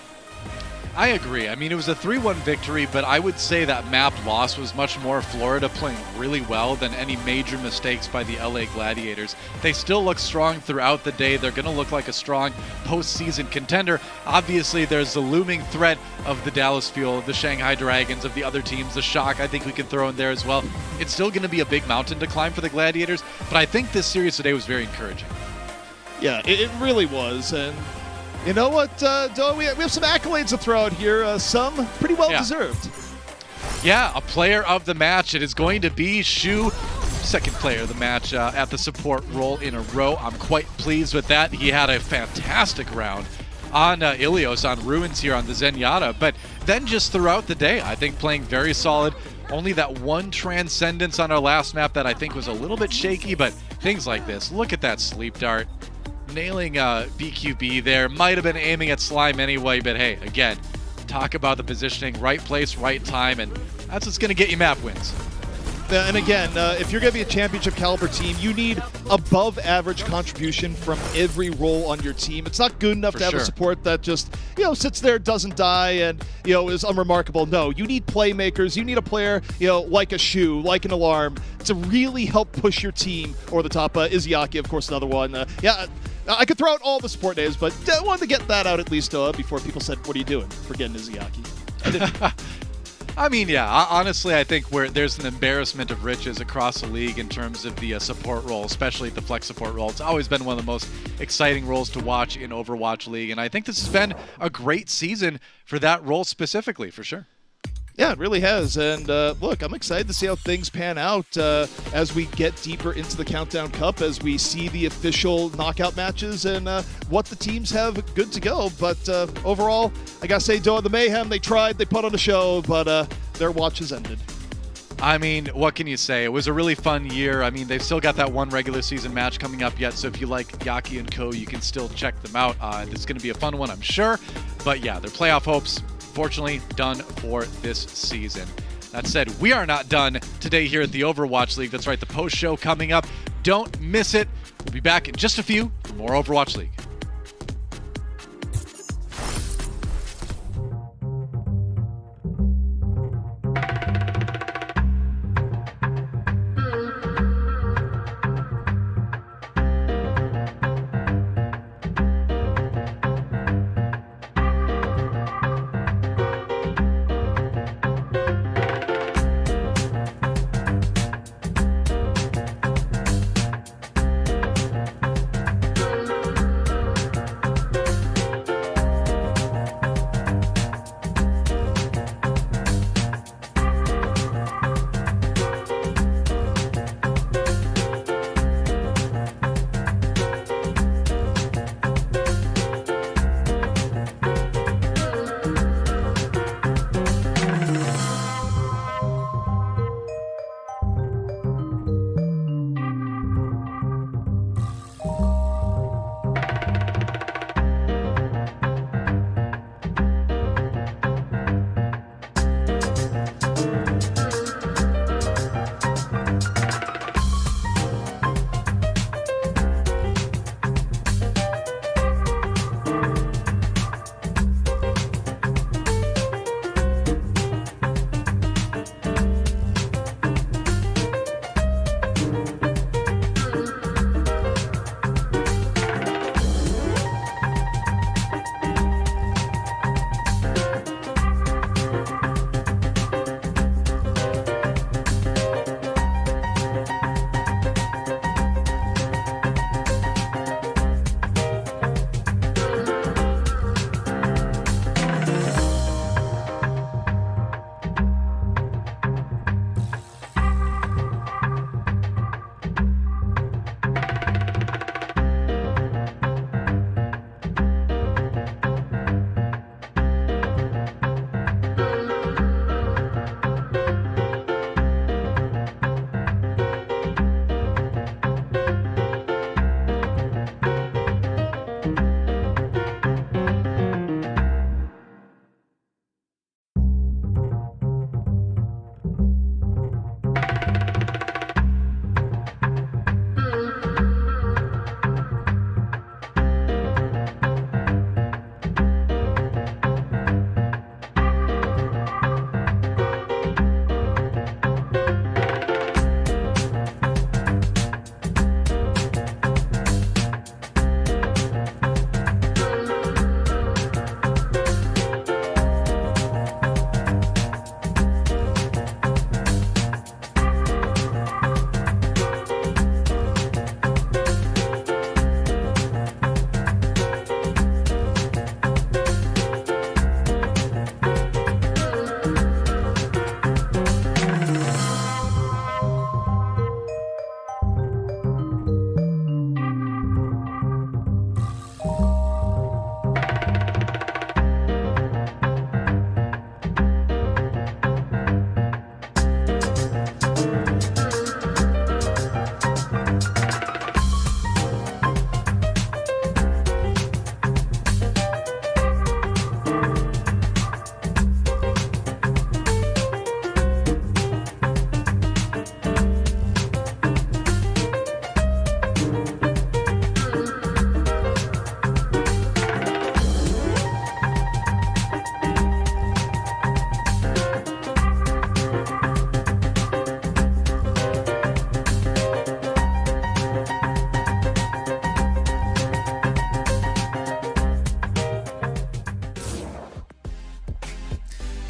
I agree. I mean, it was a 3-1 victory, but I would say that map loss was much more Florida playing really well than any major mistakes by the LA Gladiators. They still look strong throughout the day. They're going to look like a strong postseason contender. Obviously, there's the looming threat of the Dallas Fuel, of the Shanghai Dragons, of the other teams, the Shock I think we can throw in there as well. It's still going to be a big mountain to climb for the Gladiators, but I think this series today was very encouraging. Yeah, it really was. And you know what, Doe, we have some accolades to throw out here. Some pretty well deserved. Yeah, a player of the match. It is going to be Shu, second player of the match at the support role in a row. I'm quite pleased with that. He had a fantastic round on Ilios, on Ruins here on the Zenyatta, but then just throughout the day, I think playing very solid. Only that one Transcendence on our last map that I think was a little bit shaky, but things like this. Look at that sleep dart. Nailing BQB there. Might have been aiming at Slime anyway, but hey, again, talk about the positioning, right place, right time, and that's what's going to get you map wins. And again, if you're going to be a championship caliber team, you need above average contribution from every role on your team. It's not good enough to have a support that just, sits there, doesn't die, and, is unremarkable. No, you need playmakers. You need a player, like a Shu, like an Alarm, to really help push your team over the top. Izzyaki, of course, another one. I could throw out all the support names, but I wanted to get that out at least before people said, what are you doing? Forgetting Izzyaki. I mean, yeah, honestly, I think there's an embarrassment of riches across the league in terms of the support role, especially the flex support role. It's always been one of the most exciting roles to watch in Overwatch League, and I think this has been a great season for that role specifically, for sure. Yeah, it really has. And look, I'm excited to see how things pan out as we get deeper into the Countdown Cup, as we see the official knockout matches and what the teams have good to go. But overall, I got to say, Doa, the Mayhem, they tried, they put on a show, but their watch has ended. I mean, what can you say? It was a really fun year. I mean, they've still got that one regular season match coming up yet, so if you like Yaki and Co., you can still check them out. It's going to be a fun one, I'm sure. But yeah, their playoff hopes, fortunately, done for this season. That said, we are not done today here at the Overwatch League. That's right, the post show coming up. Don't miss it. We'll be back in just a few for more Overwatch League.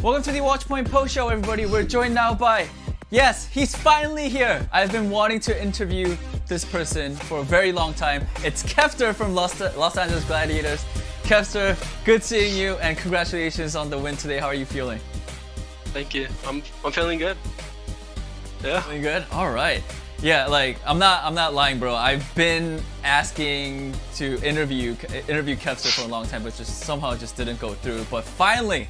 Welcome to the Watchpoint Post Show, everybody. We're joined now by, yes, he's finally here. I've been wanting to interview this person for a very long time. It's Kevster from Los Angeles Gladiators. Kevster, good seeing you, and congratulations on the win today. How are you feeling? Thank you. I'm feeling good. Yeah. Feeling good? All right. Yeah, like I'm not lying, bro. I've been asking to interview Kevster for a long time, but just somehow just didn't go through. But finally,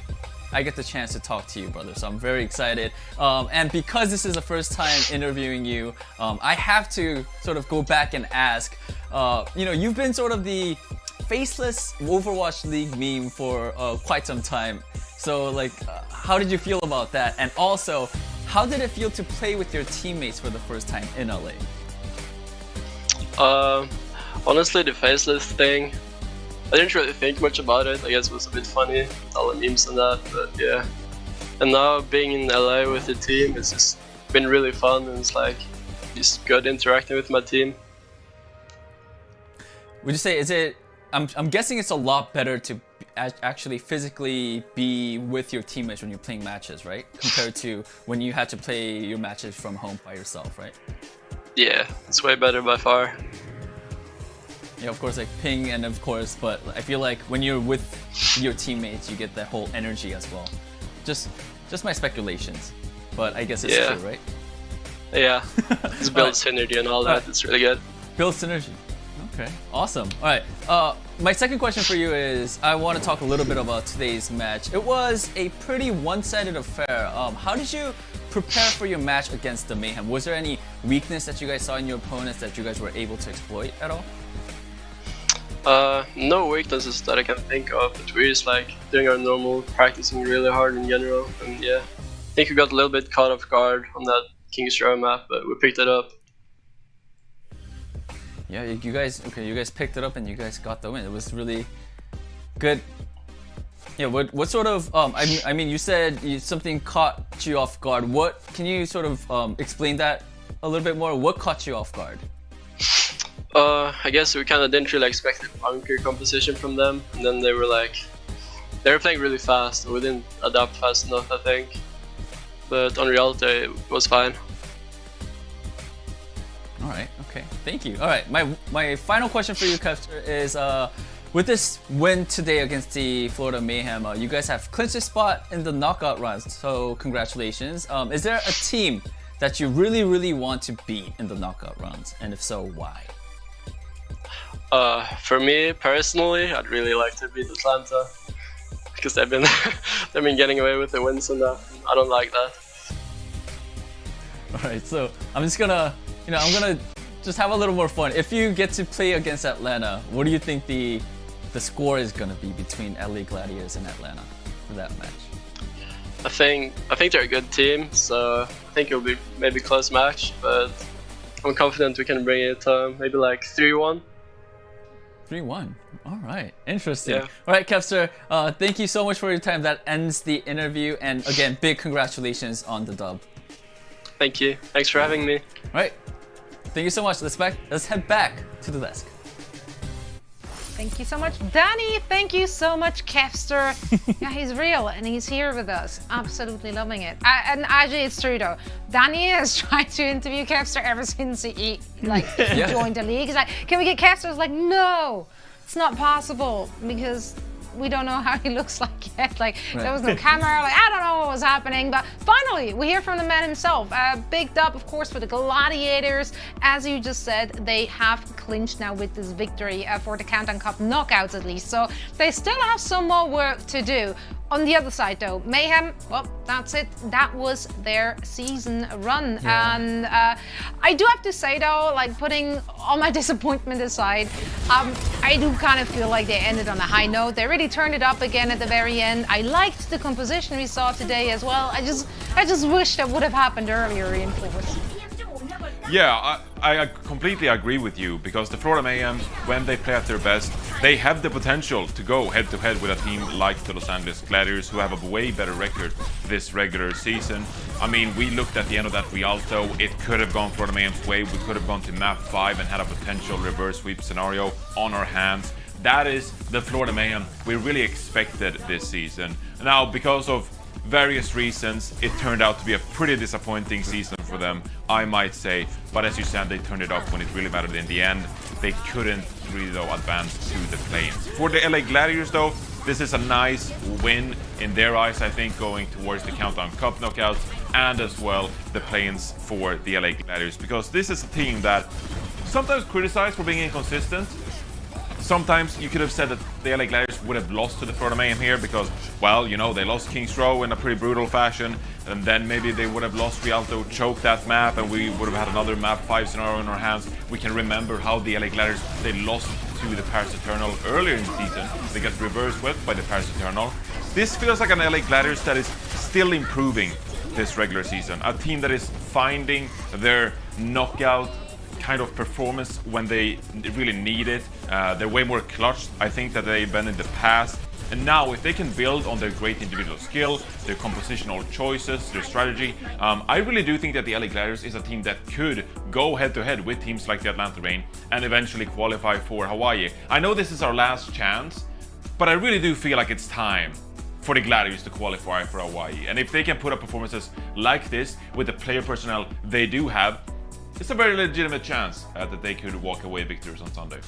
I get the chance to talk to you, brother. So I'm very excited. And because this is the first time interviewing you, I have to sort of go back and ask. You've been sort of the faceless Overwatch League meme for quite some time. So like, how did you feel about that? And also, how did it feel to play with your teammates for the first time in LA? Honestly, the faceless thing, I didn't really think much about it. I guess it was a bit funny with all the memes and that, but yeah. And now being in LA with the team, it's just been really fun, and it's like just good interacting with my team. Would you say, I'm guessing it's a lot better to actually physically be with your teammates when you're playing matches, right? Compared to when you had to play your matches from home by yourself, right? Yeah, it's way better by far. Yeah, of course, like ping and of course, but I feel like when you're with your teammates, you get that whole energy as well. Just my speculations, but I guess it's true, right? Yeah, it's build synergy and all that. It's really good. Build synergy. Okay, awesome. All right, my second question for you is, I want to talk a little bit about today's match. It was a pretty one-sided affair. How did you prepare for your match against the Mayhem? Was there any weakness that you guys saw in your opponents that you guys were able to exploit at all? No weaknesses that I can think of, but we're just like doing our normal, practicing really hard in general, and yeah. I think we got a little bit caught off guard on that King's Row map, but we picked it up. Yeah, you guys picked it up and you guys got the win. It was really good. Yeah, what sort of I mean you said something caught you off guard. What can you sort of explain that a little bit more? What caught you off guard? I guess we kind of didn't really expect a bunker composition from them, and then they were playing really fast, and we didn't adapt fast enough, I think. But on reality, it was fine. All right, okay, thank you. All right, my final question for you, Kevster, is with this win today against the Florida Mayhem, you guys have clinched a spot in the knockout rounds, so congratulations. Is there a team that you really want to beat in the knockout rounds, and if so, why? For me personally, I'd really like to beat Atlanta because they've been getting away with the wins and that. I don't like that. All right, so I'm just gonna, I'm gonna just have a little more fun. If you get to play against Atlanta, what do you think the score is gonna be between LA Gladiators and Atlanta for that match? I think they're a good team, so I think it'll be maybe a close match, but I'm confident we can bring it maybe like 3-1. 3-1. All right, interesting. Yeah. All right, Kevster, thank you so much for your time. That ends the interview, and again, big congratulations on the dub. Thank you. Thanks for having me. All right, thank you so much. Let's head back to the desk. Thank you so much, Danny. Thank you so much, Kevster. Yeah, he's real and he's here with us. Absolutely loving it. And actually, it's true though. Danny has tried to interview Kevster ever since he joined the league. He's like, "Can we get Kevster?" I was like, "No, it's not possible because we don't know how he looks like yet. Like there was no camera. Like I don't know what was happening." But finally, we hear from the man himself. Big dub, of course, for the Gladiators. As you just said, they have clinched now with this victory for the Countdown Cup knockouts at least. So they still have some more work to do. On the other side though, Mayhem, well, that's it. That was their season run. Yeah. And I do have to say though, like putting all my disappointment aside, I do kind of feel like they ended on a high note. They really turned it up again at the very end. I liked the composition we saw today as well. I just wish that would have happened earlier in Force. Yeah, I completely agree with you, because the Florida Mayhem, when they play at their best, they have the potential to go head-to-head with a team like the Los Angeles Gladiators, who have a way better record this regular season. I mean, we looked at the end of that Rialto, it could have gone Florida Mayhem's way. We could have gone to map 5 and had a potential reverse sweep scenario on our hands. That is the Florida Mayhem we really expected this season. Now, because of various reasons, it turned out to be a pretty disappointing season for them, I might say. But as you said, they turned it up when it really mattered in the end. They couldn't really, though, advance to the play-ins. For the LA Gladiators, though, this is a nice win in their eyes, I think, going towards the Countdown Cup knockouts and as well the play-ins for the LA Gladiators, because this is a team that sometimes criticized for being inconsistent. Sometimes you could have said that the LA Gladiators would have lost to the Florida Mayhem here because, well, you know, they lost King's Row in a pretty brutal fashion, and then maybe they would have lost Rialto, choked that map, and we would have had another map 5 scenario in our hands. We can remember how the LA Gladiators, they lost to the Paris Eternal earlier in the season. They got reverse swept by the Paris Eternal. This feels like an LA Gladiators that is still improving this regular season. A team that is finding their knockout kind of performance when they really need it. They're way more clutch, I think, than they've been in the past. And now, if they can build on their great individual skill, their compositional choices, their strategy, I really do think that the LA Gladiators is a team that could go head-to-head with teams like the Atlanta Reign and eventually qualify for Hawaii. I know this is our last chance, but I really do feel like it's time for the Gladiators to qualify for Hawaii. And if they can put up performances like this with the player personnel they do have, it's a very legitimate chance that they could walk away victors on Sunday.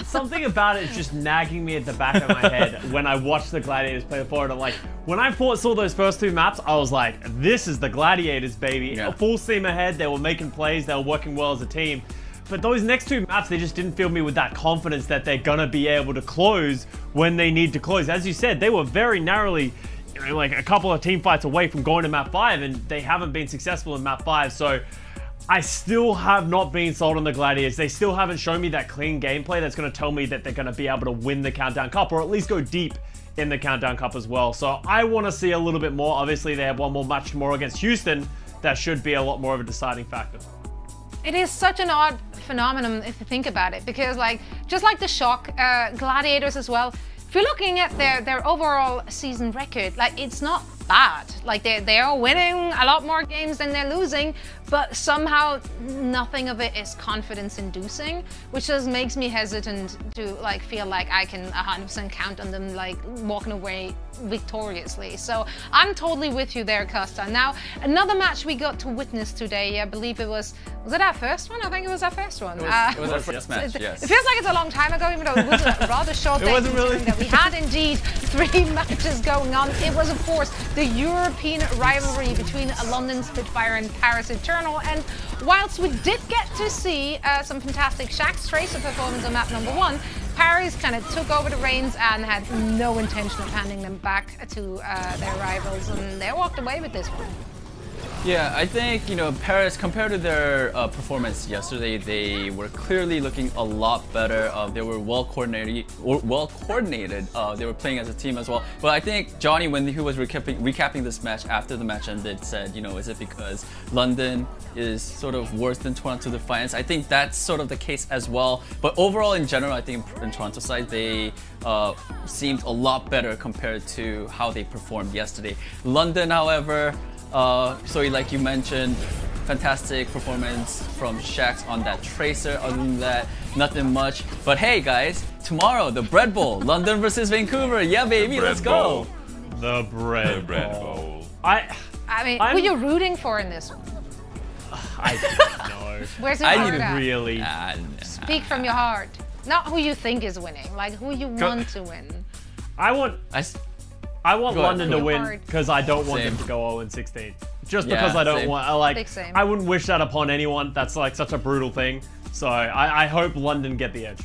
Something about it is just nagging me at the back of my head when I watch the Gladiators play forward. I'm like, when I saw those first 2 maps, I was like, this is the Gladiators, baby. Yeah. Full steam ahead, they were making plays, they were working well as a team. But those next 2 maps, they just didn't fill me with that confidence that they're gonna be able to close when they need to close. As you said, they were very narrowly, like a couple of team fights away from going to map 5, and they haven't been successful in map 5. So I still have not been sold on the Gladiators. They still haven't shown me that clean gameplay that's going to tell me that they're going to be able to win the Countdown Cup, or at least go deep in the Countdown Cup as well. So I want to see a little bit more. Obviously, they have one more match tomorrow against Houston. That should be a lot more of a deciding factor. It is such an odd phenomenon if you think about it, because like just like the Shock Gladiators as well, if you're looking at their overall season record, like it's not bad. Like they are winning a lot more games than they're losing, but somehow nothing of it is confidence inducing, which just makes me hesitant to like feel like I can 100% count on them like walking away victoriously. So I'm totally with you there, Costa. Now another match we got to witness today, I believe it was it our first one? I think it was our first one. It was our first match, yes. It feels like it's a long time ago, even though it was a rather short day. wasn't really. That we had indeed 3 matches going on. It was, of course, the European rivalry between London Spitfire and Paris Eternal. And whilst we did get to see some fantastic Shaxx Tracer performance on map number 1, Paris kind of took over the reins and had no intention of handing them back to their rivals, and they walked away with this one. Yeah, I think, you know, Paris, compared to their performance yesterday, they were clearly looking a lot better. They were well coordinated. They were playing as a team as well. But I think Johnny, when he was recapping this match after the match ended, said, you know, is it because London is sort of worse than Toronto Defiance? I think that's sort of the case as well. But overall, in general, I think in Toronto's side, they seemed a lot better compared to how they performed yesterday. London, however, so like you mentioned, fantastic performance from Shaxx on that Tracer. Other than that, nothing much. But hey guys, tomorrow, the Bread Bowl, London versus Vancouver. Yeah baby, let's go. The Bread Bowl. I mean, who are you rooting for in this one? I don't know. Where's your heart at? Really Speak from your heart. Not who you think is winning, like who you want to win. I want London to win because I don't want them to go 0-16. Just because I don't want, I wouldn't wish that upon anyone. That's like such a brutal thing. So I hope London get the edge.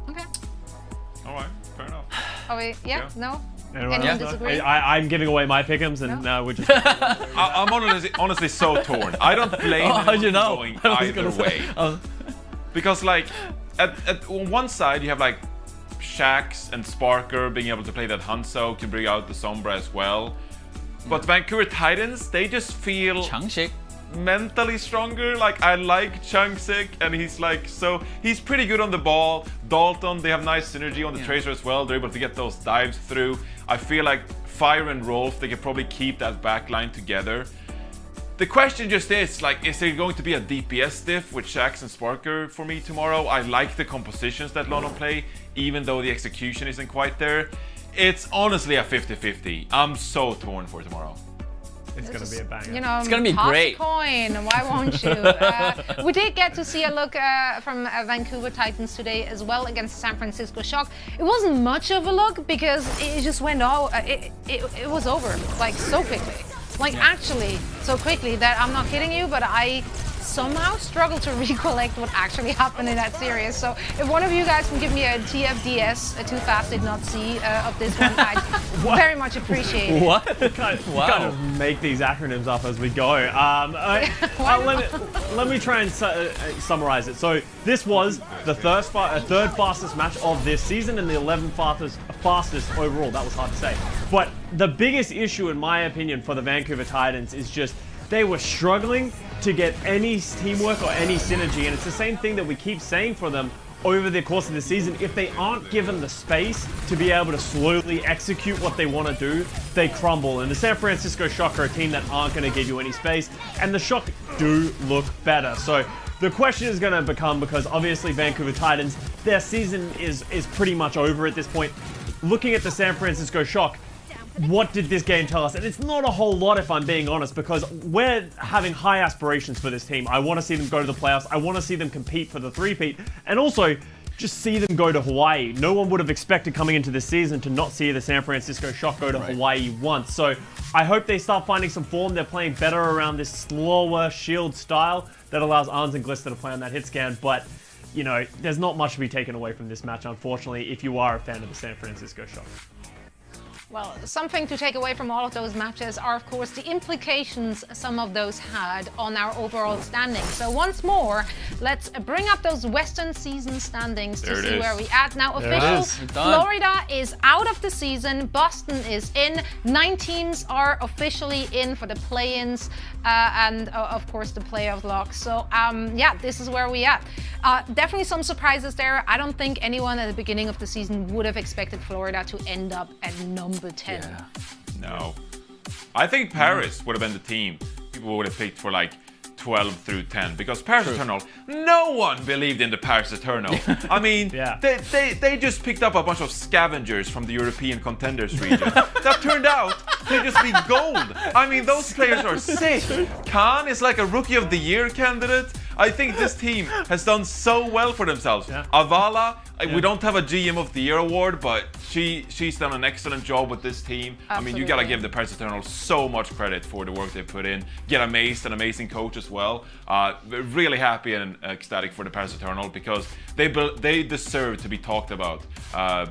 Okay. All right, fair enough. Oh wait, no? Anyone disagree? I'm giving away my pick'ems, and now we're just. I'm honestly so torn. I don't blame anyone going either way. Because like, on one side you have like Shaxx and Sparker being able to play that Hangzhou to bring out the Sombra as well. But Vancouver Titans, they just feel mentally stronger. Like, I like Changsik, and he's pretty good on the ball. Dalton, they have nice synergy on the Tracer as well. They're able to get those dives through. I feel like Fire and Rolf, they can probably keep that back line together. The question just is, like, is there going to be a DPS diff with Shaxx and Sparker for me tomorrow? I like the compositions that London play, even though the execution isn't quite there. It's honestly a 50-50. I'm so torn for tomorrow. It's going to be a banger. You know, it's going to be toss great. A coin. Why won't you? We did get to see a look from Vancouver Titans today as well against San Francisco Shock. It wasn't much of a look because it just went it was over like so quickly. Like actually so quickly that I'm not kidding you, but I somehow struggle to recollect what actually happened in that series. So if one of you guys can give me a TFDS, a too fast did not see of this one, I'd very much appreciate it. What? Kind of make these acronyms up as we go. Let me try and summarize it. So this was the third fastest match of this season and the 11th fastest overall. That was hard to say. But the biggest issue, in my opinion, for the Vancouver Titans is just they were struggling to get any teamwork or any synergy, and it's the same thing that we keep saying for them over the course of the season. If they aren't given the space to be able to slowly execute what they want to do, they crumble. And the San Francisco Shock are a team that aren't going to give you any space, and the Shock do look better. So the question is going to become, because obviously Vancouver Titans, their season is pretty much over at this point. Looking at the San Francisco Shock, what did this game tell us? And it's not a whole lot, if I'm being honest, because we're having high aspirations for this team. I want to see them go to the playoffs. I want to see them compete for the three-peat, and also just see them go to Hawaii. No one would have expected coming into this season to not see the San Francisco Shock go to Hawaii once. So I hope they start finding some form. They're playing better around this slower shield style that allows Arns and Glister to play on that hit scan. But, you know, there's not much to be taken away from this match, unfortunately, if you are a fan of the San Francisco Shock. Well, something to take away from all of those matches are, of course, the implications some of those had on our overall standing. So once more, let's bring up those Western season standings to see where we at. Now, official, Florida is out of the season. Boston is in. 9 teams are officially in for the play-ins and, of course, the playoff lock. So, yeah, this is where we at. Definitely some surprises there. I don't think anyone at the beginning of the season would have expected Florida to end up at number 10. Yeah. No. I think Paris would have been the team people would have picked for like 12 through 10, because Paris Eternal, no one believed in the Paris Eternal. I mean, they just picked up a bunch of scavengers from the European contenders region that turned out to just be gold. I mean, those players are sick. Khan is like a Rookie of the Year candidate. I think this team has done so well for themselves. Avala, we don't have a GM of the Year award, but she's done an excellent job with this team. Absolutely. I mean, you gotta give the Paris Eternal so much credit for the work they put in. Get Amazed, an amazing coach as well. Really happy and ecstatic for the Paris Eternal, because they deserve to be talked about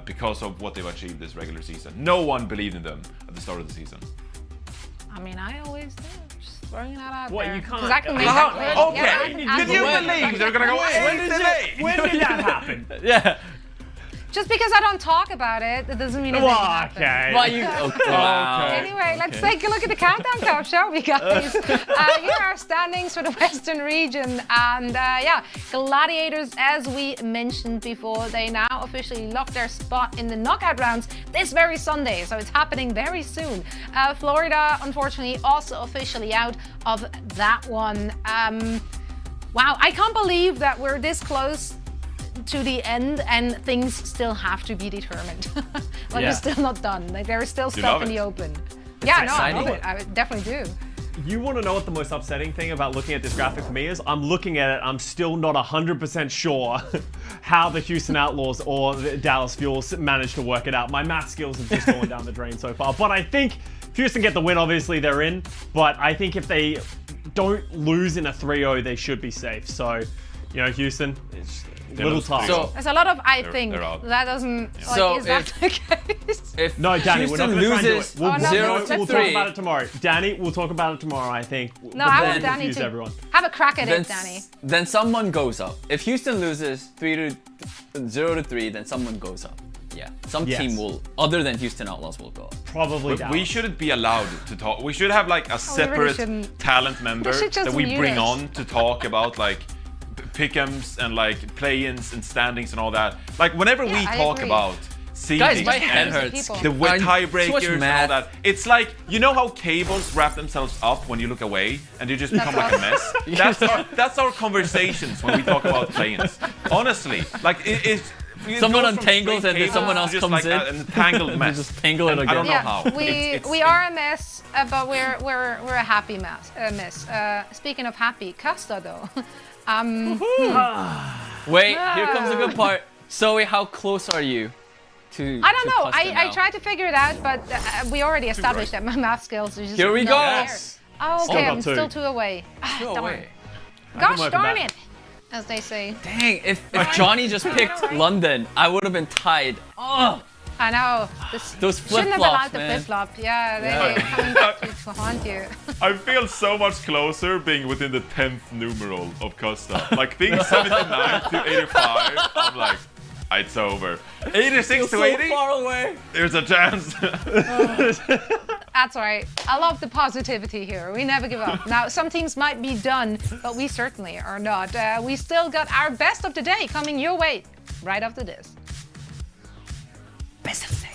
because of what they've achieved this regular season. No one believed in them at the start of the season. I mean, I always do. Just throwing that out what, there. you can't. I can make that clear. Okay. Yeah, Did you believe they're gonna go 8 today? When did that happen? Yeah. Just because I don't talk about it, it doesn't mean it didn't happen. Okay. Well, you, wow. Anyway, let's take a look at the Countdown Cup, shall we, guys? Here are standings for the Western region. And yeah, Gladiators, as we mentioned before, they now officially locked their spot in the knockout rounds this very Sunday. So it's happening very soon. Florida, unfortunately, also officially out of that one. Wow, I can't believe that we're this close to the end and things still have to be determined. Like we're still not done. Like there is still stuff in the open. Yeah, no, I love it. I definitely do. You want to know what the most upsetting thing about looking at this graphic for me is? I'm looking at it, I'm still not 100% sure how the Houston Outlaws or the Dallas Fuel managed to work it out. My math skills have just gone down the drain so far. But I think if Houston get the win, obviously they're in. But I think if they don't lose in a 3-0, they should be safe. So, you know, Houston, it's a little tough. So, there's a lot of I think that doesn't. Like, so is that the case? No, Danny, we're not going to try and do it. We'll talk 0-3. about it tomorrow. Danny, we'll talk about it tomorrow, I think. No, I want Danny to everyone. have a crack at it, Danny. Then someone goes up. If Houston loses 0-3, then someone goes up. Yeah, some team will, other than Houston Outlaws, will go up. Probably Dallas. We shouldn't be allowed to talk. We should have like a separate talent member that we bring on to talk about like pick'ems and like play-ins and standings and all that. Like whenever we talk about seedings, guys, my head hurts. The tiebreakers and all that. It's like, you know how cables wrap themselves up when you look away and you just become like a mess? That's our conversations when we talk about play-ins. Honestly, like it's Someone goes from untangles straight and then cable someone to else just comes like in. an entangled mess. Just tangle it And I again. don't know how. We are a mess, but we're a happy mess. Speaking of happy, Kevster though. Wait, here comes a good part. Zoe, how close are you to? I don't to know. Kevster I now? tried to figure it out, but we already established that my math skills are just Here we not go. there. Oh, Still okay, got I'm two. still 2 away. Go Darn. away. Gosh work darn with it, as they say. Dang, if Johnny just picked London, I would have been tied. Oh, I know. This those shouldn't have flip-flops, allowed the man. flip-flop. Yeah, they're coming back to haunt you. I feel so much closer being within the 10th numeral of Costa. Like being 79 to 85, I'm like, it's over. 86 to so 80, far away. there's a chance. That's right. I love the positivity here. We never give up. Now, some things might be done, but we certainly are not. We still got our best of the day coming your way right after this. Best of the day.